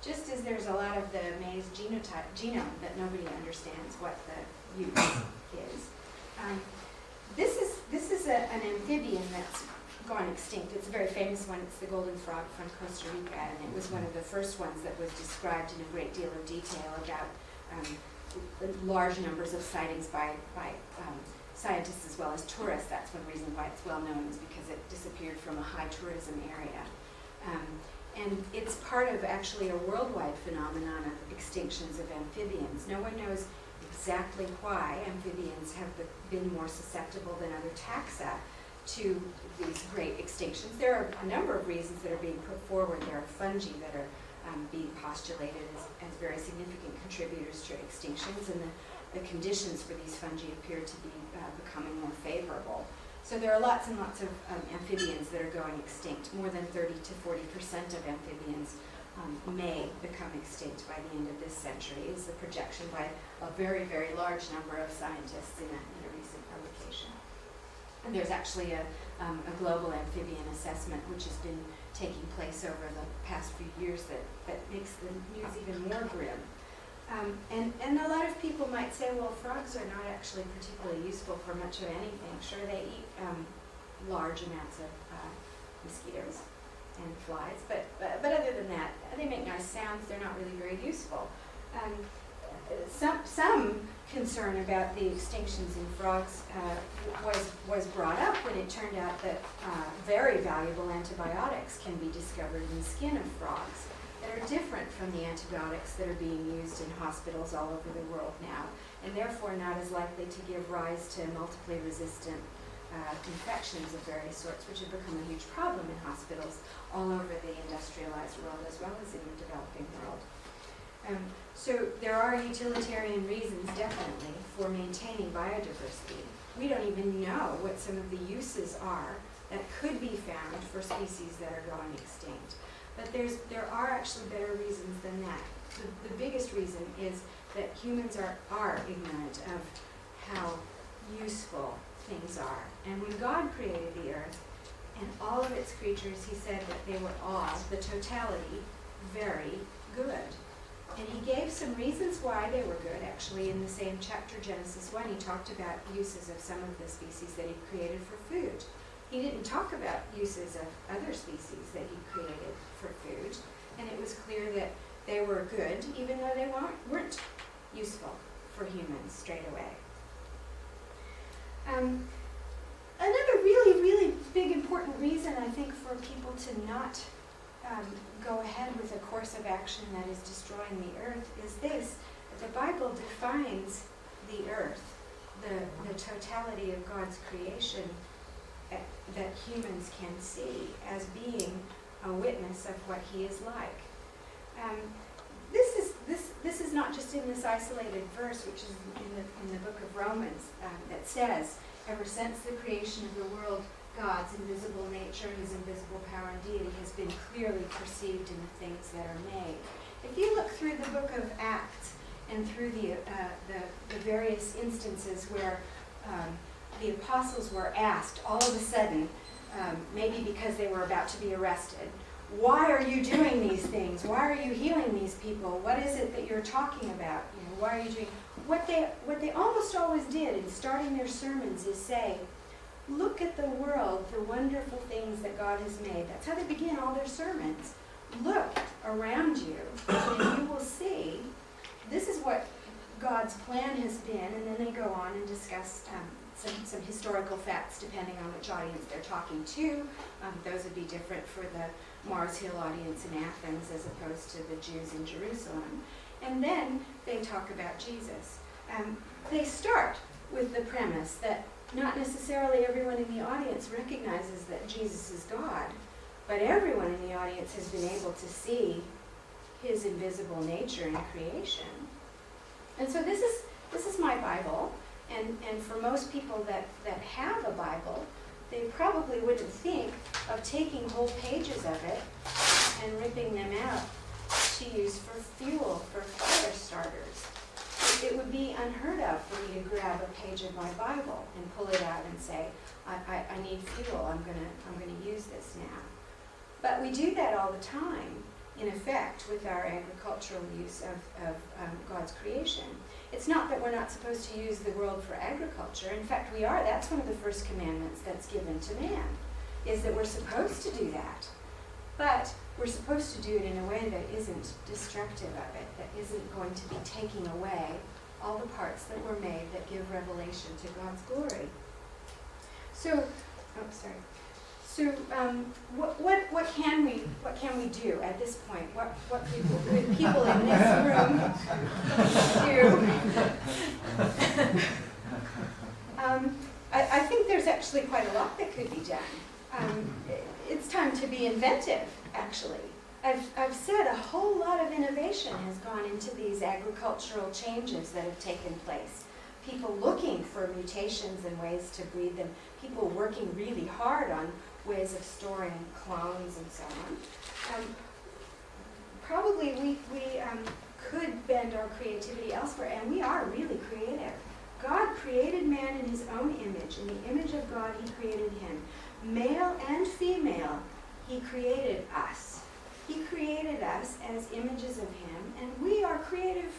Just as there's a lot of the maize genome that nobody understands what the use is. This is an amphibian that's gone extinct. It's a very famous one. It's the golden frog from Costa Rica, and it was one of the first ones that was described in a great deal of detail about large numbers of sightings by scientists as well as tourists. That's one reason why it's well known, is because it disappeared from a high tourism area. And it's part of actually a worldwide phenomenon of extinctions of amphibians. No one knows exactly why amphibians have been more susceptible than other taxa to these great extinctions. There are a number of reasons that are being put forward. There are fungi that are being postulated as very significant contributors to extinctions, and the conditions for these fungi appear to be becoming more favorable. So there are lots and lots of amphibians that are going extinct. More than 30 to 40% of amphibians may become extinct by the end of this century, is the projection by a very, very large number of scientists in a recent publication. And there's actually a global amphibian assessment which has been taking place over the past few years that makes the news even more grim. And a lot of people might say, well, frogs are not actually particularly useful for much of anything. Sure, they eat large amounts of mosquitoes and flies, but other than that, they make nice sounds. They're not really very useful. Some concern about the extinctions in frogs was brought up when it turned out that very valuable antibiotics can be discovered in the skin of frogs that are different from the antibiotics that are being used in hospitals all over the world now, and therefore not as likely to give rise to multiply resistant infections of various sorts, which have become a huge problem in hospitals all over the industrialized world as well as in the developing world. So there are utilitarian reasons, definitely, for maintaining biodiversity. We don't even know what some of the uses are that could be found for species that are going extinct. But there are actually better reasons than that. The biggest reason is that humans are ignorant of how useful things are. And when God created the earth and all of its creatures, he said that they were all, the totality, very good. And he gave some reasons why they were good. Actually, in the same chapter, Genesis 1, he talked about uses of some of the species that he created for food. He didn't talk about uses of other species that he created for food. And it was clear that they were good, even though they weren't useful for humans straight away. Another really, really big important reason, I think, for people to not go ahead with a course of action that is destroying the earth is this. The Bible defines the earth, the totality of God's creation that humans can see as being a witness of what he is like. This is not just in this isolated verse, which is in the book of Romans, that says, ever since the creation of the world, God's invisible nature, his invisible power and deity has been clearly perceived in the things that are made. If you look through the book of Acts and through the various instances where the apostles were asked all of a sudden, maybe because they were about to be arrested, why are you doing these things? Why are you healing these people? What is it that you're talking about? You know, why are you doing? What they almost always did in starting their sermons is say, look at the world, the wonderful things that God has made. That's how they begin all their sermons. Look around you, and you will see this is what God's plan has been, and then they go on and discuss some historical facts depending on which audience they're talking to. Those would be different for the Mars Hill audience in Athens as opposed to the Jews in Jerusalem. And then they talk about Jesus. They start with the premise that not necessarily everyone in the audience recognizes that Jesus is God, but everyone in the audience has been able to see his invisible nature in creation. And so this is my Bible, and for most people that have a Bible, they probably wouldn't think of taking whole pages of it and ripping them out to use for fuel, for fire starters. unheard of for me to grab a page of my Bible and pull it out and say, I need fuel, I'm gonna use this now. But we do that all the time, in effect, with our agricultural use of God's creation. It's not that we're not supposed to use the world for agriculture. In fact, we are. That's one of the first commandments that's given to man, is that we're supposed to do that. But we're supposed to do it in a way that isn't destructive of it, that isn't going to be taking away all the parts that were made that give revelation to God's glory. So, So, what can we do at this point? What people in this room do? I think there's actually quite a lot that could be done. It's time to be inventive, actually. I've said a whole lot of innovation has gone into these agricultural changes that have taken place. People looking for mutations and ways to breed them. People working really hard on ways of storing clones and so on. Probably we could bend our creativity elsewhere, and we are really creative. God created man in his own image. In the image of God, he created him. Male and female, he created us. He created us as images of him, and we are creative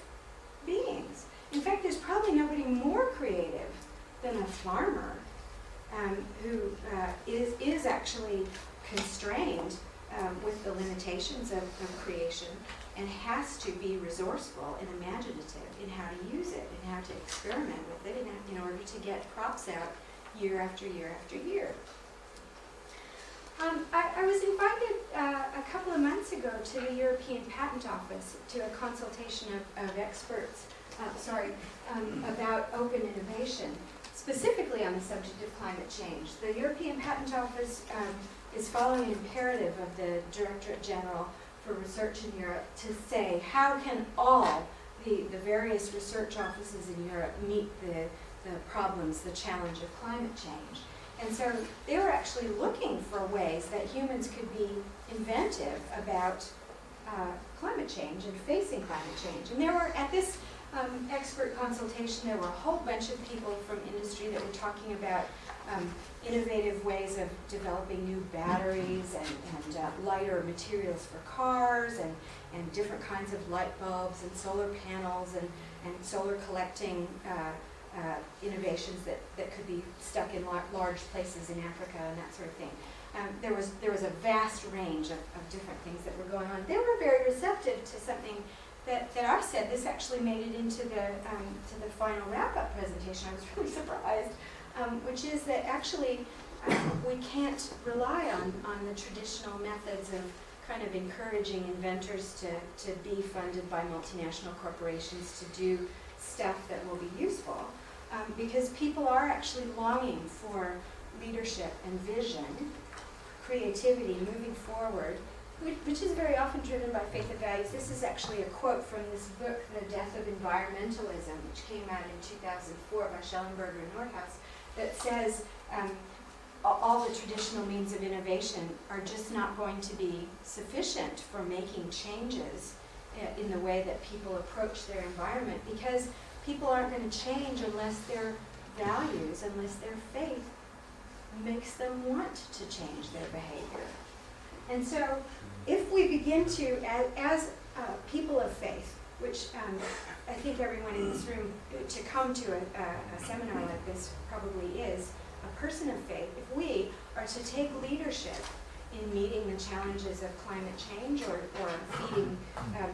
beings. In fact, there's probably nobody more creative than a farmer who is actually constrained with the limitations of creation and has to be resourceful and imaginative in how to use it and how to experiment with it in order to get crops out year after year after year. I was invited a couple of months ago to the European Patent Office to a consultation of experts about open innovation, specifically on the subject of climate change. The European Patent Office is following an imperative of the Directorate General for Research in Europe to say how can all the various research offices in Europe meet the problems, the challenge of climate change. And so they were actually looking for ways that humans could be inventive about climate change and facing climate change. And there were, at this expert consultation, there were a whole bunch of people from industry that were talking about innovative ways of developing new batteries and lighter materials for cars and different kinds of light bulbs and solar panels and solar collecting innovations that could be stuck in large places in Africa and that sort of thing. There was a vast range of different things that were going on. They were very receptive to something that I said. This actually made it into the final wrap-up presentation. I was really surprised, which is that actually we can't rely on the traditional methods of kind of encouraging inventors to be funded by multinational corporations to do stuff that will be useful. Because people are actually longing for leadership and vision, creativity, moving forward, which is very often driven by faith and values. This is actually a quote from this book, The Death of Environmentalism, which came out in 2004 by Schellenberger and Nordhaus, that says all the traditional means of innovation are just not going to be sufficient for making changes in the way that people approach their environment, because people aren't going to change unless their values, unless their faith makes them want to change their behavior. And so if we begin to, as people of faith, which I think everyone in this room, to come to a seminar like this probably is a person of faith, if we are to take leadership in meeting the challenges of climate change or feeding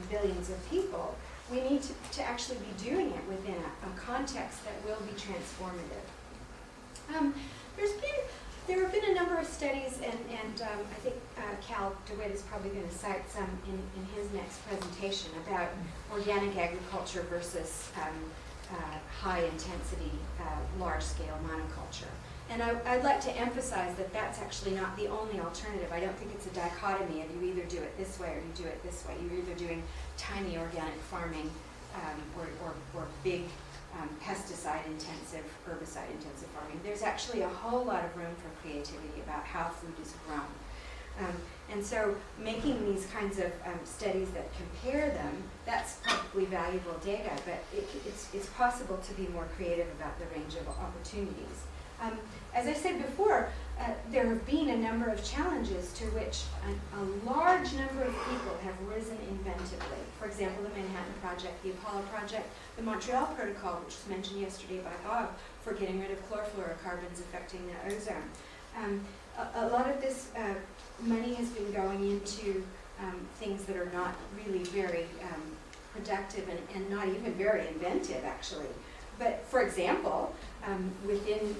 billions of people, we need to actually be doing it within a context that will be transformative. There have been a number of studies, and I think Cal DeWitt is probably going to cite some in his next presentation about organic agriculture versus high-intensity, large-scale monoculture. And I'd like to emphasize that that's actually not the only alternative. I don't think it's a dichotomy of you either do it this way or you do it this way. You're either doing tiny organic farming or big pesticide-intensive, herbicide-intensive farming. There's actually a whole lot of room for creativity about how food is grown. And so making these kinds of studies that compare them, that's probably valuable data, but it's possible to be more creative about the range of opportunities. As I said before, there have been a number of challenges to which a large number of people have risen inventively. For example, the Manhattan Project, the Apollo Project, the Montreal Protocol, which was mentioned yesterday by Bob, for getting rid of chlorofluorocarbons affecting the ozone. A lot of this money has been going into things that are not really very productive and not even very inventive, actually. But for example, within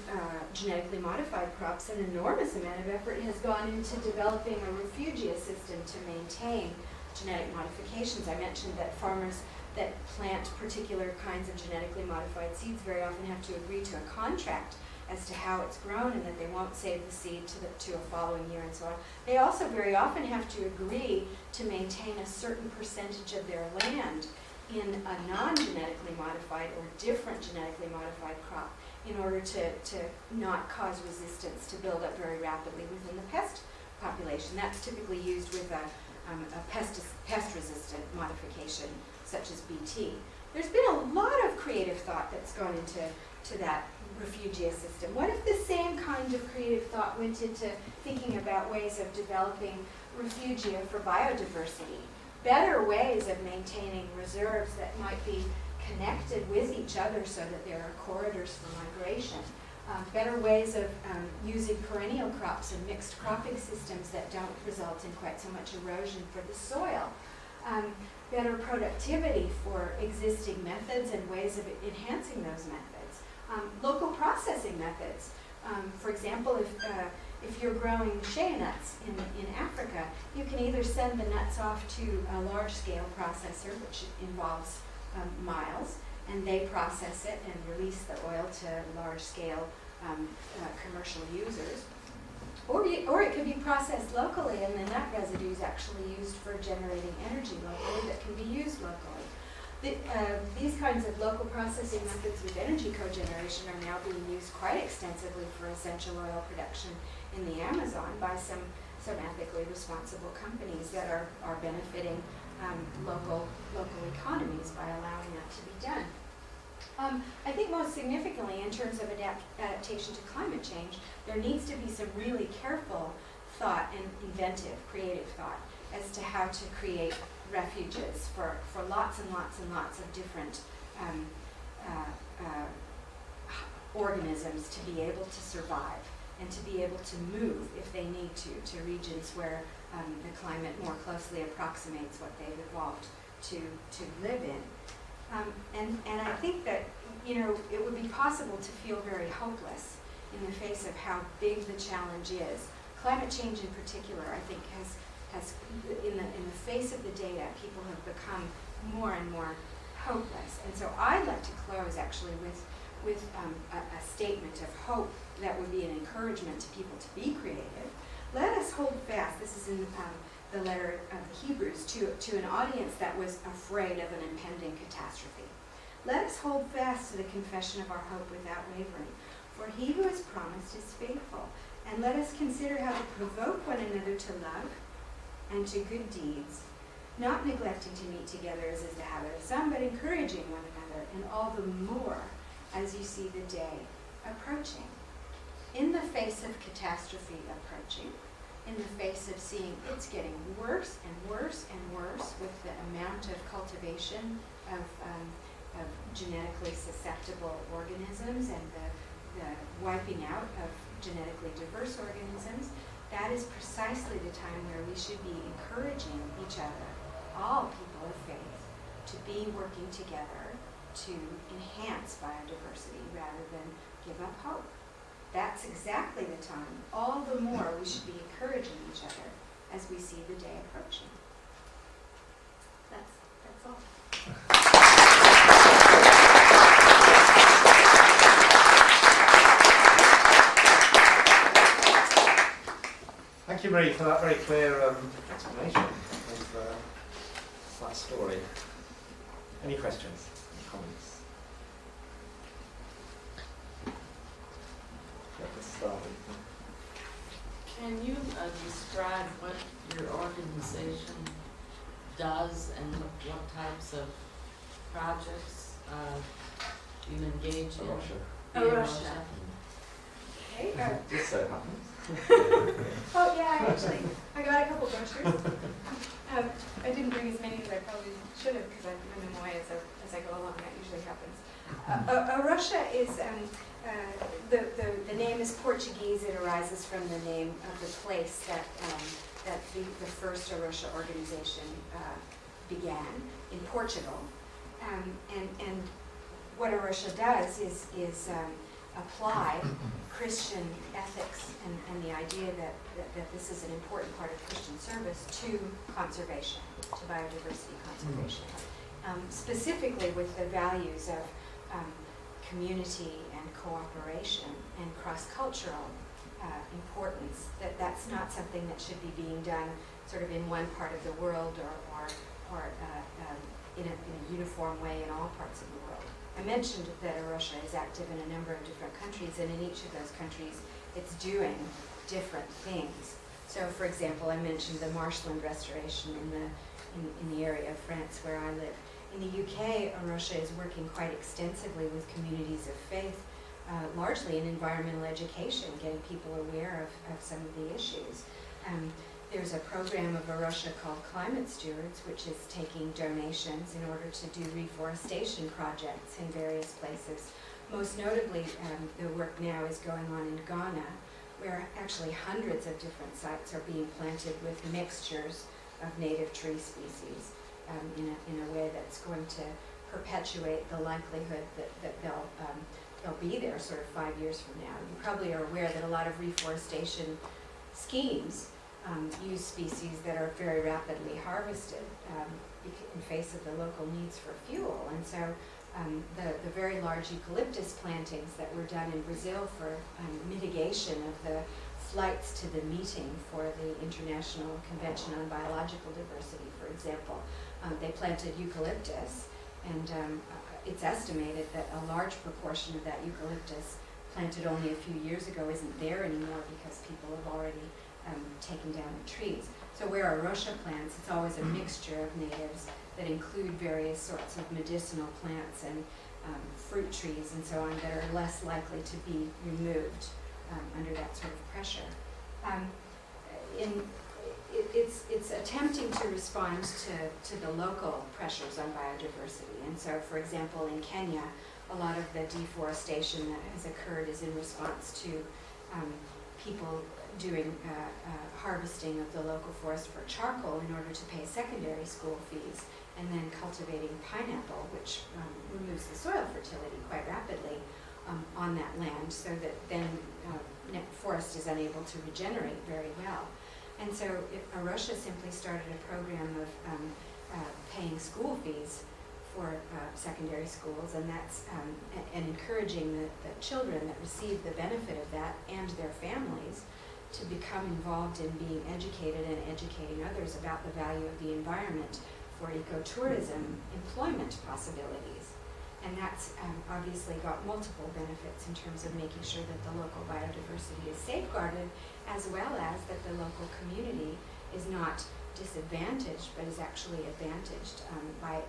genetically modified crops, an enormous amount of effort has gone into developing a refugia system to maintain genetic modifications. I mentioned that farmers that plant particular kinds of genetically modified seeds very often have to agree to a contract as to how it's grown and that they won't save the seed to a following year and so on. They also very often have to agree to maintain a certain percentage of their land in a non-genetically modified or different genetically modified crop in order to not cause resistance to build up very rapidly within the pest population. That's typically used with a pest-resistant modification such as BT. There's been a lot of creative thought that's gone into that refugia system. What if the same kind of creative thought went into thinking about ways of developing refugia for biodiversity? Better ways of maintaining reserves that might be connected with each other so that there are corridors for migration. Better ways of using perennial crops and mixed cropping systems that don't result in quite so much erosion for the soil. Better productivity for existing methods and ways of enhancing those methods. Local processing methods. For example, if you're growing shea nuts in Africa, you can either send the nuts off to a large-scale processor, which involves miles, and they process it and release the oil to large-scale commercial users. Or it could be processed locally, and the nut residue is actually used for generating energy locally that can be used locally. These kinds of local processing methods with energy cogeneration are now being used quite extensively for essential oil production in the Amazon by some ethically responsible companies that are benefiting local economies by allowing that to be done. I think most significantly in terms of adaptation to climate change, there needs to be some really careful thought and inventive, creative thought as to how to create refuges for lots and lots and lots of different organisms to be able to survive and to be able to move if they need to regions where the climate more closely approximates what they've evolved to live in. And I think that, it would be possible to feel very hopeless in the face of how big the challenge is. Climate change in particular, I think, has in the face of the data, people have become more and more hopeless. And so I'd like to close actually with a statement of hope that would be an encouragement to people to be creative. Let us hold fast. This is in the letter of the Hebrews to an audience that was afraid of an impending catastrophe. Let us hold fast to the confession of our hope without wavering, for he who has promised is faithful. And let us consider how to provoke one another to love and to good deeds, not neglecting to meet together as is the habit of some, but encouraging one another, and all the more as you see the day approaching. In the face of catastrophe approaching, in the face of seeing it's getting worse and worse and worse with the amount of cultivation of genetically susceptible organisms and the wiping out of genetically diverse organisms, that is precisely the time where we should be encouraging each other, all people of faith, to be working together to enhance biodiversity rather than give up hope. That's exactly the time, all the more we should be encouraging each other as we see the day approaching. That's all. Thank you, Marie, for that very clear explanation of that story. Any questions, comments? Let's start with Can you describe what does and what types of projects you engage in? Russia. Okay. Just so happens. Oh yeah, I got a couple brochures. I didn't bring as many as I probably should have because I put them away as I go along. That usually happens. Russia is the name is Portuguese. It arises from the name of the place that the first Russia organization began in Portugal. And what Russia does is apply Christian ethics and the idea that this is an important part of Christian service to conservation, to biodiversity conservation. Specifically with the values of community and cooperation and cross-cultural importance, that's not something that should be being done sort of in one part of the world or in a uniform way in all parts of the world. I mentioned that Russia is active in a number of different countries, and in each of those countries it's doing different things. So for example, I mentioned the marshland restoration in the area of France where I live. In the UK, Russia is working quite extensively with communities of faith, largely in environmental education, getting people aware of some of the issues. There's a program of Russia called Climate Stewards, which is taking donations in order to do reforestation projects in various places. Most notably, the work now is going on in Ghana, where actually hundreds of different sites are being planted with mixtures of native tree species in a way that's going to perpetuate the likelihood that they'll be there sort of 5 years from now. You probably are aware that a lot of reforestation schemes use species that are very rapidly harvested in face of the local needs for fuel. And so the very large eucalyptus plantings that were done in Brazil for mitigation of the flights to the meeting for the International Convention on Biological Diversity, for example, they planted eucalyptus, and it's estimated that a large proportion of that eucalyptus planted only a few years ago isn't there anymore because people have already taken down the trees. So where Russia plants, it's always a mixture of natives that include various sorts of medicinal plants and fruit trees and so on that are less likely to be removed under that sort of pressure. It's attempting to respond to the local pressures on biodiversity. And so, for example, in Kenya, a lot of the deforestation that has occurred is in response to people doing harvesting of the local forest for charcoal in order to pay secondary school fees, and then cultivating pineapple, which removes the soil fertility quite rapidly on that land, so that then forest is unable to regenerate very well. And so Russia simply started a program of paying school fees for secondary schools, and that's and encouraging the children that receive the benefit of that and their families to become involved in being educated and educating others about the value of the environment for ecotourism employment possibilities. And that's obviously got multiple benefits in terms of making sure that the local biodiversity is safeguarded, as well as that the local community is not disadvantaged, but is actually advantaged by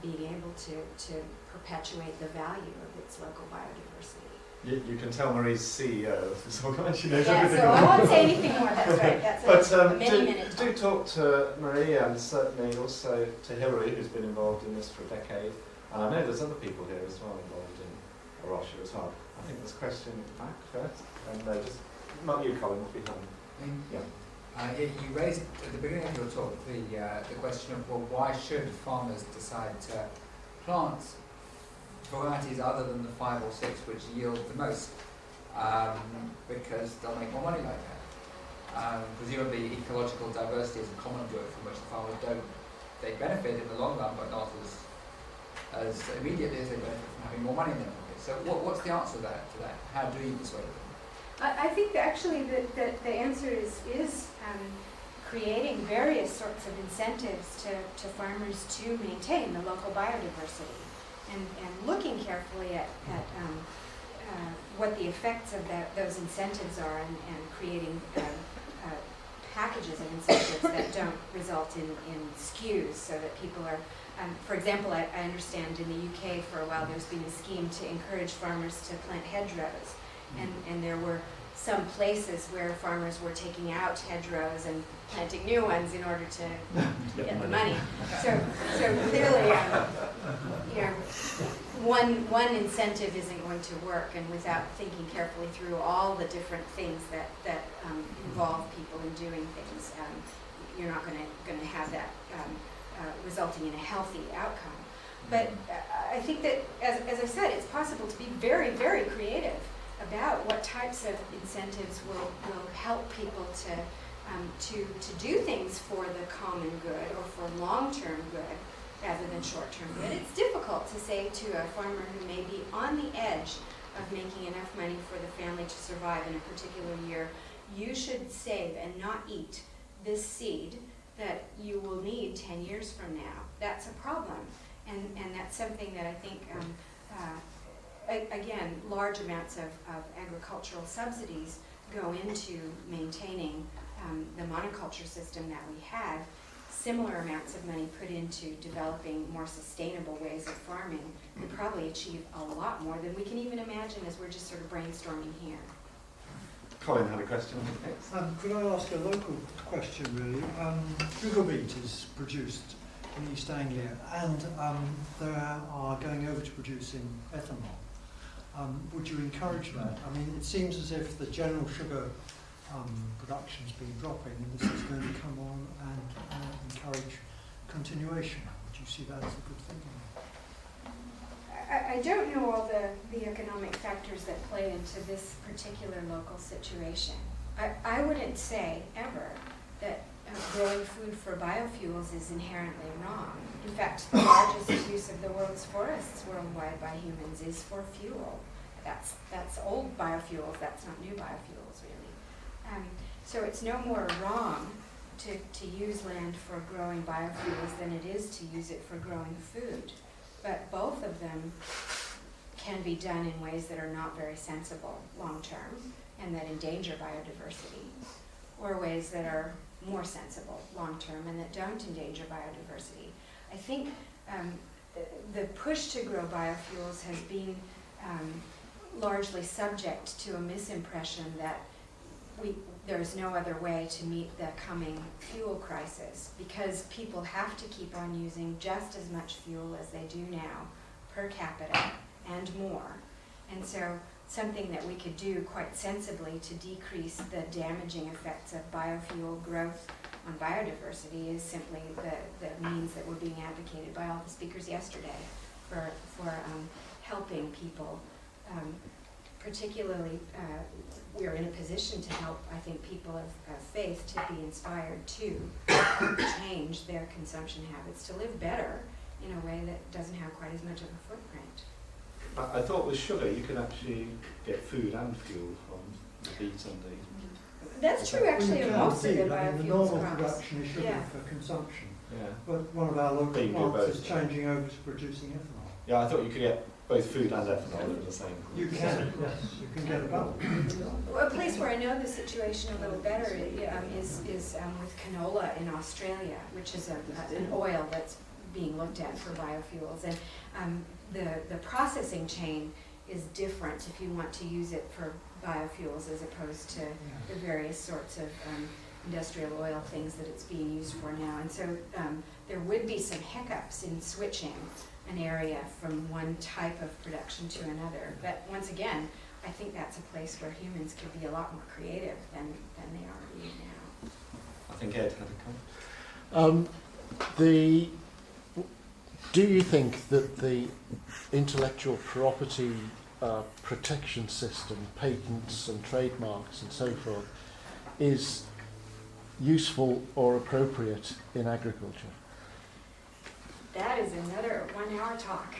being able to perpetuate the value of its local biodiversity. You can tell Marie's CEO, so she knows Yeah, everything so I about won't say anything more, that's right. That's a many-minute do talk. talk to Marie, and certainly also to Hilary, who's been involved in this for a decade. And I know there's other people here as well involved in Russia as well. I think there's a question back first, and just not you, Colin, behind. Yeah. You raised at the beginning of your talk the question of, well, why should farmers decide to plant varieties other than the 5 or 6 which yield the most, because they'll make more money like that. Presumably ecological diversity is a common good from which the farmers they benefit in the long run, but not as immediately as they benefit from having more money in their pockets. So what's the answer to that? How do you persuade them? I think that actually the answer is creating various sorts of incentives to farmers to maintain the local biodiversity, and looking carefully at what the effects of those incentives are, and creating packages of incentives that don't result in skews, so that people are, for example, I understand in the UK for a while there's been a scheme to encourage farmers to plant hedgerows, and there were some places where farmers were taking out hedgerows and planting new ones in order to get the money. So clearly, you know, one incentive isn't going to work, and without thinking carefully through all the different things that involve people in doing things, you're not going to have that resulting in a healthy outcome. But I think that, as I said, it's possible to be very, very creative about what types of incentives will help people to do things for the common good or for long-term good rather than short-term good. It's difficult to say to a farmer who may be on the edge of making enough money for the family to survive in a particular year, you should save and not eat this seed that you will need 10 years from now. That's a problem, and that's something that I think again, large amounts of agricultural subsidies go into maintaining the monoculture system that we had. Similar amounts of money put into developing more sustainable ways of farming could probably achieve a lot more than we can even imagine as we're just sort of brainstorming here. Colin had a question. Could I ask a local question, really? Sugar beet is produced in East Anglia, and they are going over to producing ethanol. Would you encourage that? I mean, it seems as if the general sugar production's been dropping, and this is going to come on and encourage continuation. Would you see that as a good thing? I don't know all the economic factors that play into this particular local situation. I wouldn't say ever that growing food for biofuels is inherently wrong. In fact, the largest use of the world's forests worldwide by humans is for fuel. That's old biofuels, that's not new biofuels, really. So it's no more wrong to use land for growing biofuels than it is to use it for growing food. But both of them can be done in ways that are not very sensible long-term and that endanger biodiversity, or ways that are more sensible long-term and that don't endanger biodiversity. I think the push to grow biofuels has been largely subject to a misimpression that there is no other way to meet the coming fuel crisis, because people have to keep on using just as much fuel as they do now per capita and more. And so something that we could do quite sensibly to decrease the damaging effects of biofuel growth on biodiversity is simply the means that were being advocated by all the speakers yesterday for helping people. Particularly, we're in a position to help, I think, people of faith to be inspired to change their consumption habits, to live better in a way that doesn't have quite as much of a footprint. I thought with sugar you can actually get food and fuel from the beet and the... That's true, actually, of most of the biofuels the normal crops. production is sugar Yeah. for consumption. Yeah. But one of our local Being plants both. is changing over to producing ethanol. Yeah, I thought you could get both food and ethanol in the same. You can, yes, you can get a balance. Well, a place where I know the situation a little better is with canola in Australia, which is an oil that's being looked at for biofuels. And the processing chain is different if you want to use it for biofuels as opposed to the various sorts of industrial oil things that it's being used for now. And so there would be some hiccups in switching an area from one type of production to another. But once again, I think that's a place where humans could be a lot more creative than they are being now. I think Ed had a comment. Do you think that the intellectual property protection system, patents and trademarks and so forth, is useful or appropriate in agriculture? That is another 1 hour talk.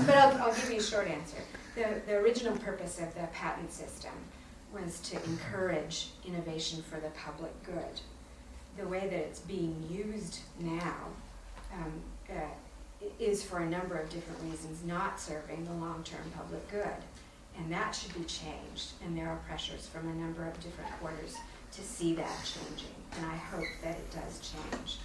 But I'll give you a short answer. The original purpose of the patent system was to encourage innovation for the public good. The way that it's being used now is for a number of different reasons not serving the long-term public good. And that should be changed, and there are pressures from a number of different quarters to see that changing, and I hope that it does change.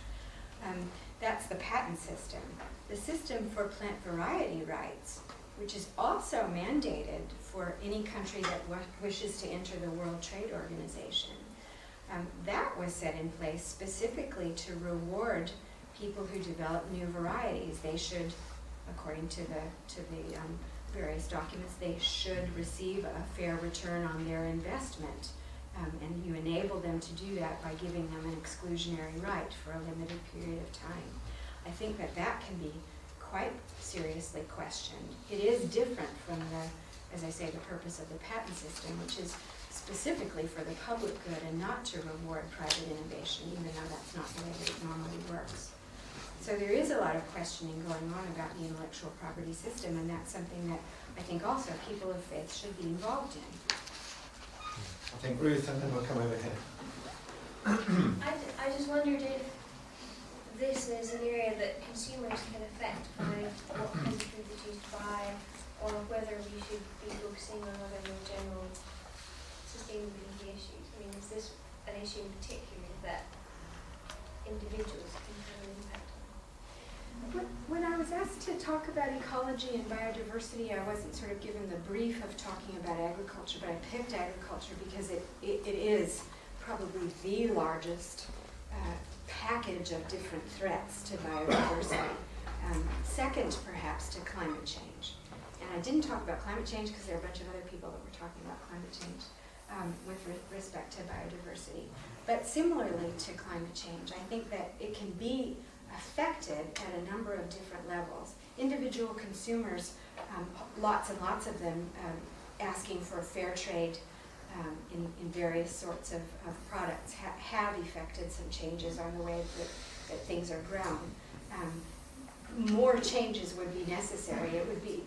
That's the patent system. The system for plant variety rights, which is also mandated for any country that wishes to enter the World Trade Organization. That was set in place specifically to reward people who develop new varieties. They should, according to the various documents, they should receive a fair return on their investment. And you enable them to do that by giving them an exclusionary right for a limited period of time. I think that that can be quite seriously questioned. It is different from the, as I say, the purpose of the patent system, which is specifically for the public good and not to reward private innovation, even though that's not the way that it normally works. So there is a lot of questioning going on about the intellectual property system, and that's something that I think also people of faith should be involved in. I think Ruth, and then we'll come over here. I just wondered if this is an area that consumers can affect by what kind of food they choose to buy, or whether we should be focusing on other more general sustainability issues. I mean, is this an issue in particular that individuals can have an impact on? When I was asked to talk about ecology and biodiversity, I wasn't sort of given the brief of talking about agriculture, but I picked agriculture because it is probably the largest package of different threats to biodiversity. Second, perhaps, to climate change. And I didn't talk about climate change because there are a bunch of other people that were talking about climate change with respect to biodiversity. But similarly to climate change, I think that it can be affected at a number of different levels. Individual consumers, lots and lots of them asking for fair trade in various sorts of products have effected some changes on the way that things are grown. More changes would be necessary. It would be,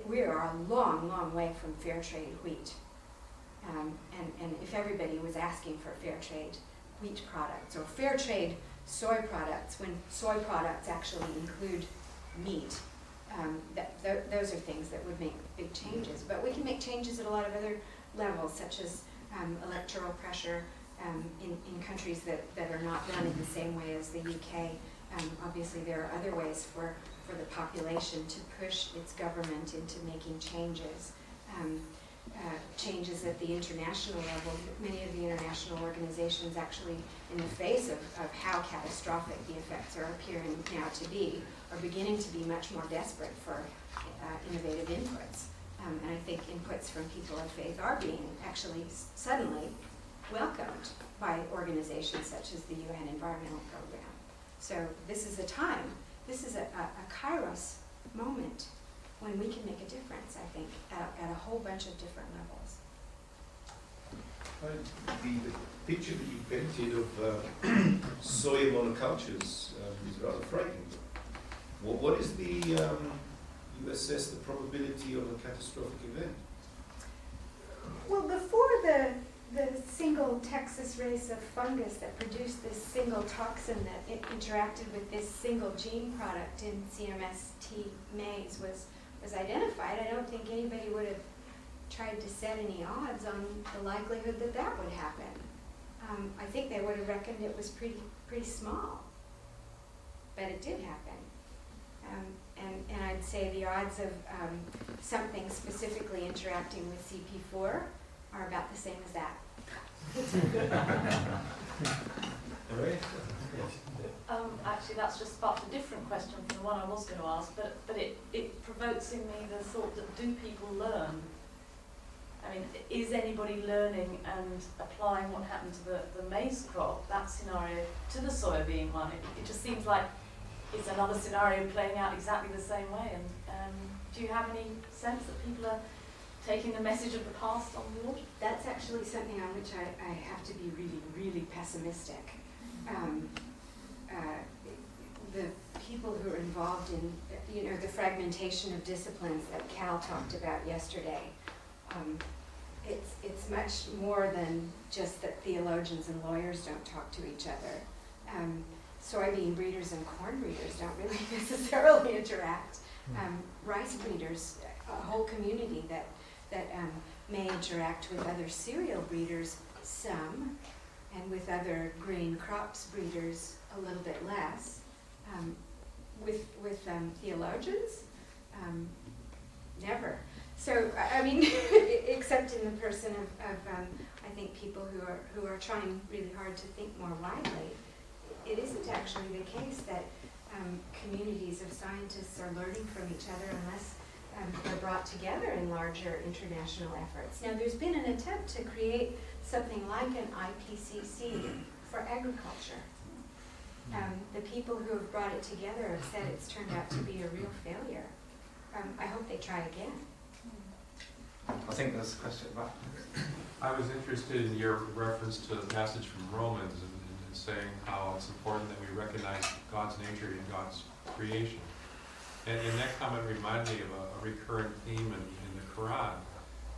we are a long, long way from fair trade wheat. And if everybody was asking for fair trade wheat products or fair trade soy products, when soy products actually include meat, those are things that would make big changes. But we can make changes at a lot of other levels, such as electoral pressure in countries that are not done in the same way as the UK. Obviously, there are other ways for the population to push its government into making changes. Changes at the international level. Many of the international organizations actually, in the face of how catastrophic the effects are appearing now to be, are beginning to be much more desperate for innovative inputs. And I think inputs from people of faith are being actually suddenly welcomed by organizations such as the UN Environmental Program. So this is a time, this is a kairos moment when we can make a difference, I think, at a whole bunch of different levels. The picture that you painted of soy monocultures is rather frightening. What is the, you assess the probability of a catastrophic event? Well, before the single Texas race of fungus that produced this single toxin that it interacted with this single gene product in CMST maize was identified, I don't think anybody would have tried to set any odds on the likelihood that that would happen. I think they would have reckoned it was pretty small, but it did happen. And I'd say the odds of something specifically interacting with CP4 are about the same as that. Actually, that's just sparked a different question from the one I was going to ask, but it provokes in me the thought that do people learn? I mean, is anybody learning and applying what happened to the maize crop, that scenario, to the soybean one? It just seems like it's another scenario playing out exactly the same way. And do you have any sense that people are taking the message of the past on board? That's actually something on which I have to be really, really pessimistic. The people who are involved in, the fragmentation of disciplines that Cal talked about yesterday, it's much more than just that theologians and lawyers don't talk to each other. Soybean breeders and corn breeders don't really necessarily interact. Rice breeders, a whole community that that may interact with other cereal breeders some, and with other grain crops breeders a little bit less. With theologians, never. So I mean, except in the person of I think people who are trying really hard to think more widely, it isn't actually the case that communities of scientists are learning from each other unless they're brought together in larger international efforts. Now, there's been an attempt to create something like an IPCC for agriculture. The people who have brought it together have said it's turned out to be a real failure. I hope they try again. I think there's a question about. I was interested in your reference to the passage from Romans and saying how it's important that we recognize God's nature in God's creation. And that comment reminded me of a recurrent theme in the Quran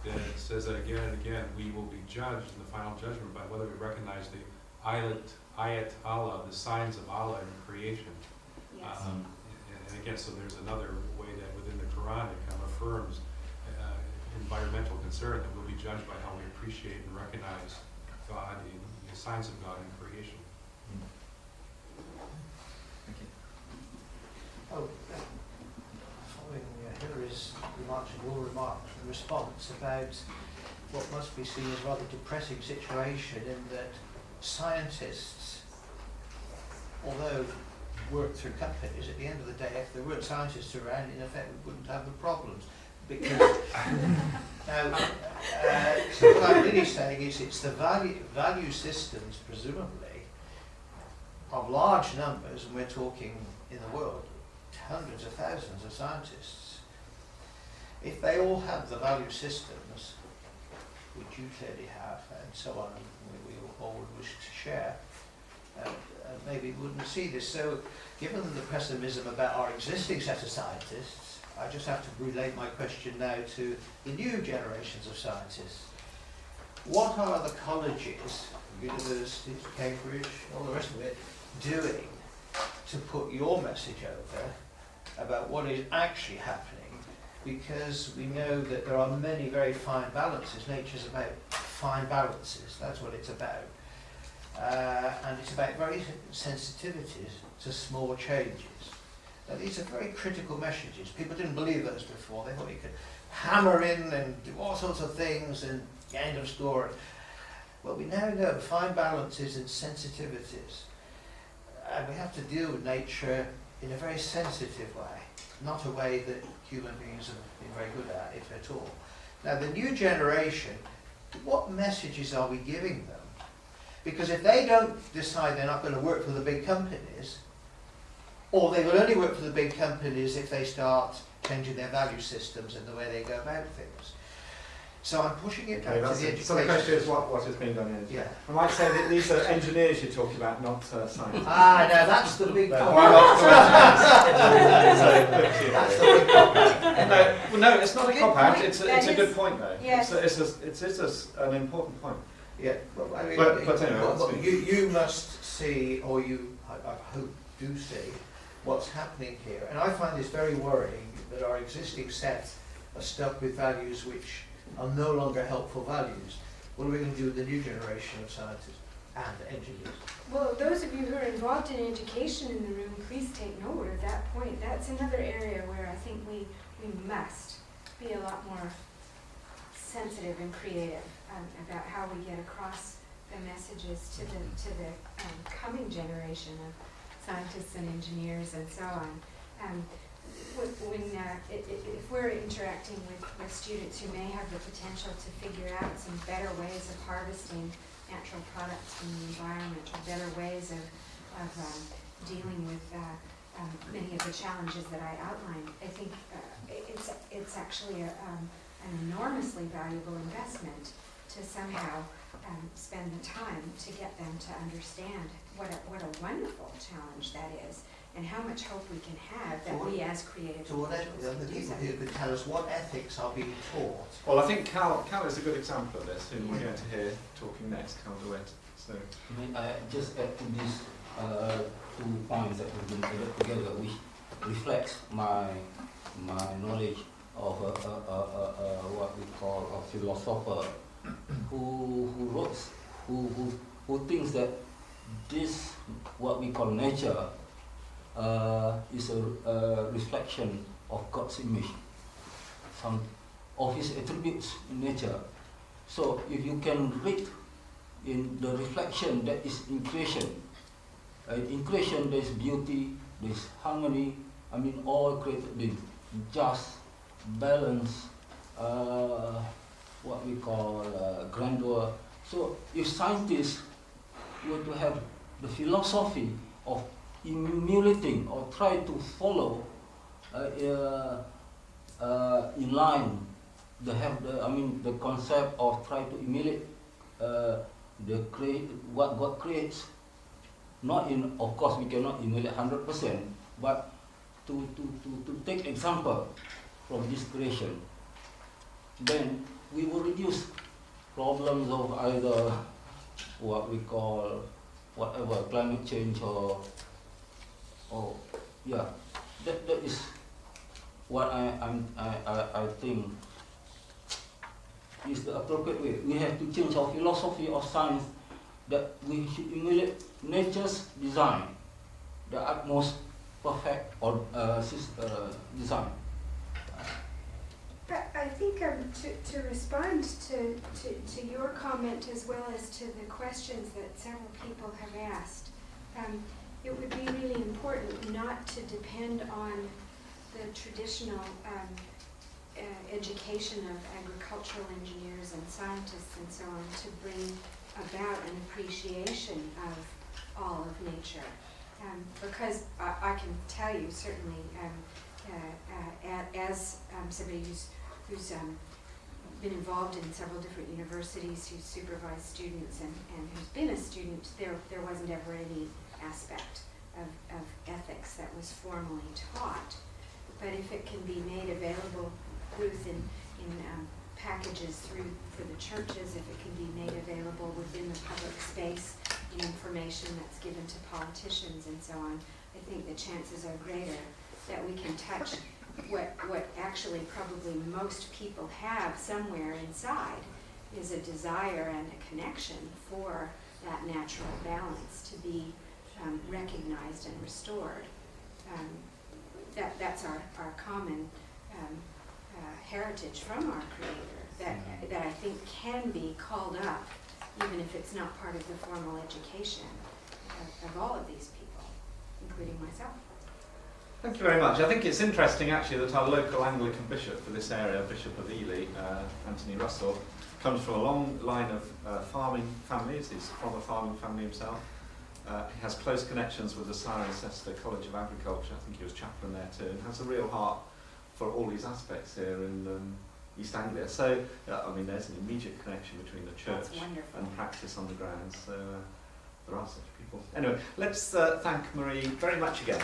that says that again and again we will be judged in the final judgment by whether we recognize the ayat Allah, the signs of Allah in creation. Yes. And again, so there's another way that within the Quran it kind of affirms environmental concern that we'll be judged by how we appreciate and recognize God in the signs of God in creation. Thank you. Oh, following Hillary's remarks and your remarks and response about what must be seen as a rather depressing situation in that scientists, although work through companies, at the end of the day, if there weren't scientists around, in effect, we wouldn't have the problems. Because now, so what I'm really saying is it's the value systems, presumably, of large numbers, and we're talking in the world, hundreds of thousands of scientists. If they all have the value systems, which you clearly have, and so on, we all would wish to share, maybe we wouldn't see this. So, given the pessimism about our existing set of scientists, I just have to relate my question now to the new generations of scientists. What are the colleges, universities, Cambridge, all the rest of it, doing to put your message over about what is actually happening? Because we know that there are many very fine balances. Nature's about fine balances, that's what it's about. And it's about very sensitivities to small changes. Now, these are very critical messages. People didn't believe those before. They thought you could hammer in and do all sorts of things and end of story. Well, we now know fine balances and sensitivities. And we have to deal with nature in a very sensitive way, not a way that human beings have been very good at, if at all. Now, the new generation, what messages are we giving them? Because if they don't decide they're not going to work for the big companies, or they will only work for the big companies if they start changing their value systems and the way they go about things. So I'm pushing it back to the education. So the question is what is being done in education. Yeah. I might say that these are engineers you're talking about, not scientists. Ah, no, that's the big No, problem. That's the big problem. No, it's not a Good cop-out. point. It's a That good is- point, though. yes. It's an important point. Yeah, well, I mean, But anyway, but you must see, or you, I hope, do see what's happening here. And I find this very worrying that our existing set are stuck with values which are no longer helpful values. What are we going to do with the new generation of scientists and engineers? Well, those of you who are involved in education in the room, please take note of that point. That's another area where I think we must be a lot more sensitive and creative about how we get across the messages to the coming generation of scientists and engineers and so on. If we're interacting with students who may have the potential to figure out some better ways of harvesting natural products from the environment, or better ways of dealing with many of the challenges that I outlined, I think it's actually an enormously valuable investment to somehow spend the time to get them to understand what a wonderful challenge that is, and how much hope we can have that we as creative So what individuals the can do people something. who could tell us what ethics are being taught. Well, I think Cal is a good example of this, who we're going to hear talking next, Cal DeWitt. So, May I just add to these 2 points that have been put together, which reflects my knowledge of what we call a philosopher who thinks that this what we call nature is a reflection of God's image, some of His attributes in nature. So if you can read in the reflection that is in creation there is beauty, there is harmony. I mean, all created beings, just, balance, what we call grandeur. So if scientists were to have the philosophy of emulating or try to follow in line, the concept of try to emulate what God creates. Of course, we cannot emulate 100%, but to take example from this creation, then we will reduce problems of either what we call climate change or that is what I think is the appropriate way. We have to change our philosophy of science, that we should emulate nature's design, the utmost perfect or design. I think to respond to your comment as well as to the questions that several people have asked, it would be really important not to depend on the traditional education of agricultural engineers and scientists and so on to bring about an appreciation of all of nature. Because I can tell you certainly, as somebody who's been involved in several different universities, who's supervised students and who's been a student, there wasn't ever any aspect of ethics that was formally taught. But if it can be made available, Ruth, in packages for the churches, if it can be made available within the public space in information that's given to politicians and so on, I think the chances are greater that we can touch what actually probably most people have somewhere inside is a desire and a connection for that natural balance to be recognized and restored. That's our common heritage from our Creator that I think can be called up, even if it's not part of the formal education of all of these people, including myself. Thank you very much. I think it's interesting actually that our local Anglican bishop for this area, Bishop of Ely, Anthony Russell, comes from a long line of farming families. He's from a farming family himself. He has close connections with the Cirencester College of Agriculture. I think he was chaplain there too, and has a real heart for all these aspects here in East Anglia. So, there's an immediate connection between the church and practice on the ground. So there are such people. Anyway, let's thank Marie very much again.